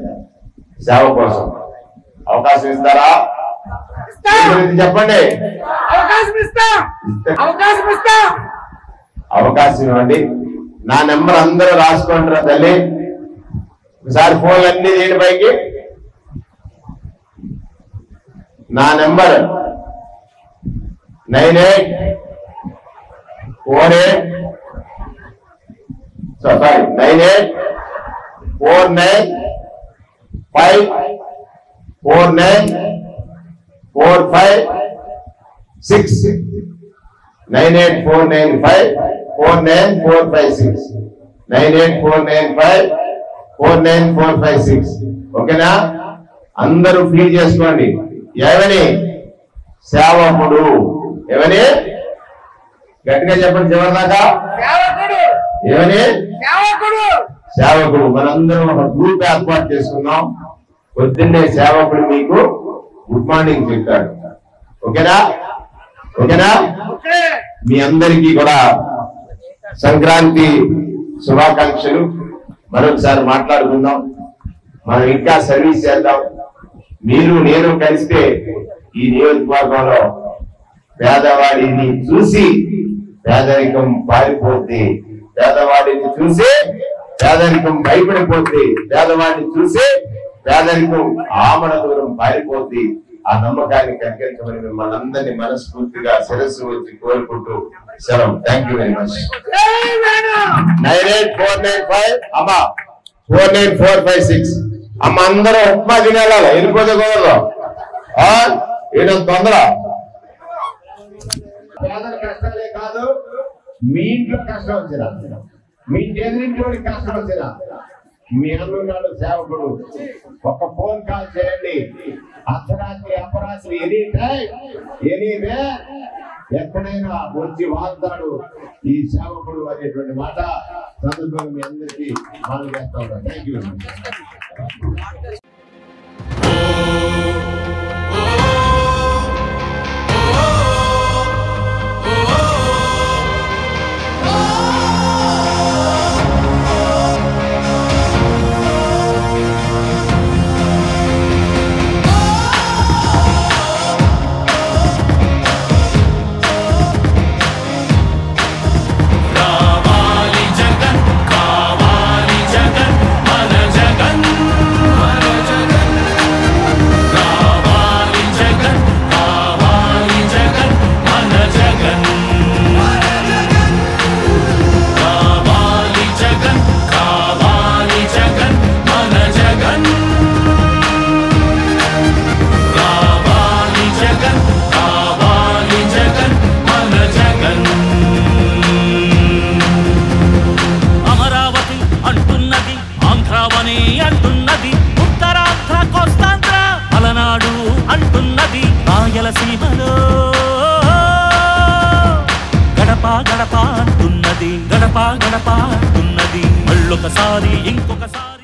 సేవ కోసం. అవకాశం ఇస్తారా? చెప్పండి. అవకాశం ఇవ్వండి. నా నెంబర్ అందరూ రాసుకుంటారా తల్లి? ఒకసారి ఫోన్లు అన్ని చేయండి పైకి. నా నెంబర్ 98495496 ఓకేనా? అందరూ ఫీల్ చేసుకోండి. ఏమని? సేవకుడు. ఏమని? గట్టిగా చెప్పండి చివరిదాకా. ఏమని? సేవకుడు. మనందరం ఒక గ్రూప్ ఏర్పాటు చేసుకున్నాం. పొద్దున్నే సేవకుడు మీకు గుడ్ మార్నింగ్ చెప్తాడు. ఓకేనా? ఓకేనా? మీ అందరికీ కూడా సంక్రాంతి శుభాకాంక్షలు. మరొకసారి మాట్లాడుకుందాం. మనం ఇంకా సర్వీస్ చేద్దాం. మీరు నేను కలిస్తే ఈ నియోజకవర్గంలో పేదవాడిని చూసి పేదరికం పారిపోద్ది, పేదవాడిని చూసి పేదరికం భయపడిపోద్ది, పేదవాడిని చూసి పేదరికం ఆమడ దూరం పారిపోద్ది. ఆ నమ్మకాన్ని కలిగించమని మిమ్మల్ని అందరినీ మనస్ఫూర్తిగా శిరస్సు వచ్చి కోరుకుంటూ సెలవు. Thank you very much. 98495 అమ్మా 49456 అమ్మ అందరూ ఉప్మా తినేళ్ళాలి. వెళ్ళిపోతే కుదరదు. ఏదో తొందర. పేదల కష్టాలే కాదు, మీ ఇంట్లో కష్టం వచ్చినా, మీ ఎదురింటి కష్టం వచ్చినా, మీ అన్నున్నాడు సేవకుడు. ఒక ఫోన్ కాల్ చేయండి. అర్ధరాత్రి అపరాత్రి ఎనీవే ఎక్కడైనా వచ్చి వాళ్తాడు ఈ సేవకుడు అనేటువంటి మాట సందర్భంగా మీ అందరికీ మనం చేస్తా ఉంటాం. Thank you. రాయలసీమలో గడప గడప అంటున్నది, గడప గడప అంటున్నది. మళ్ళొకసారి ఇంకొకసారి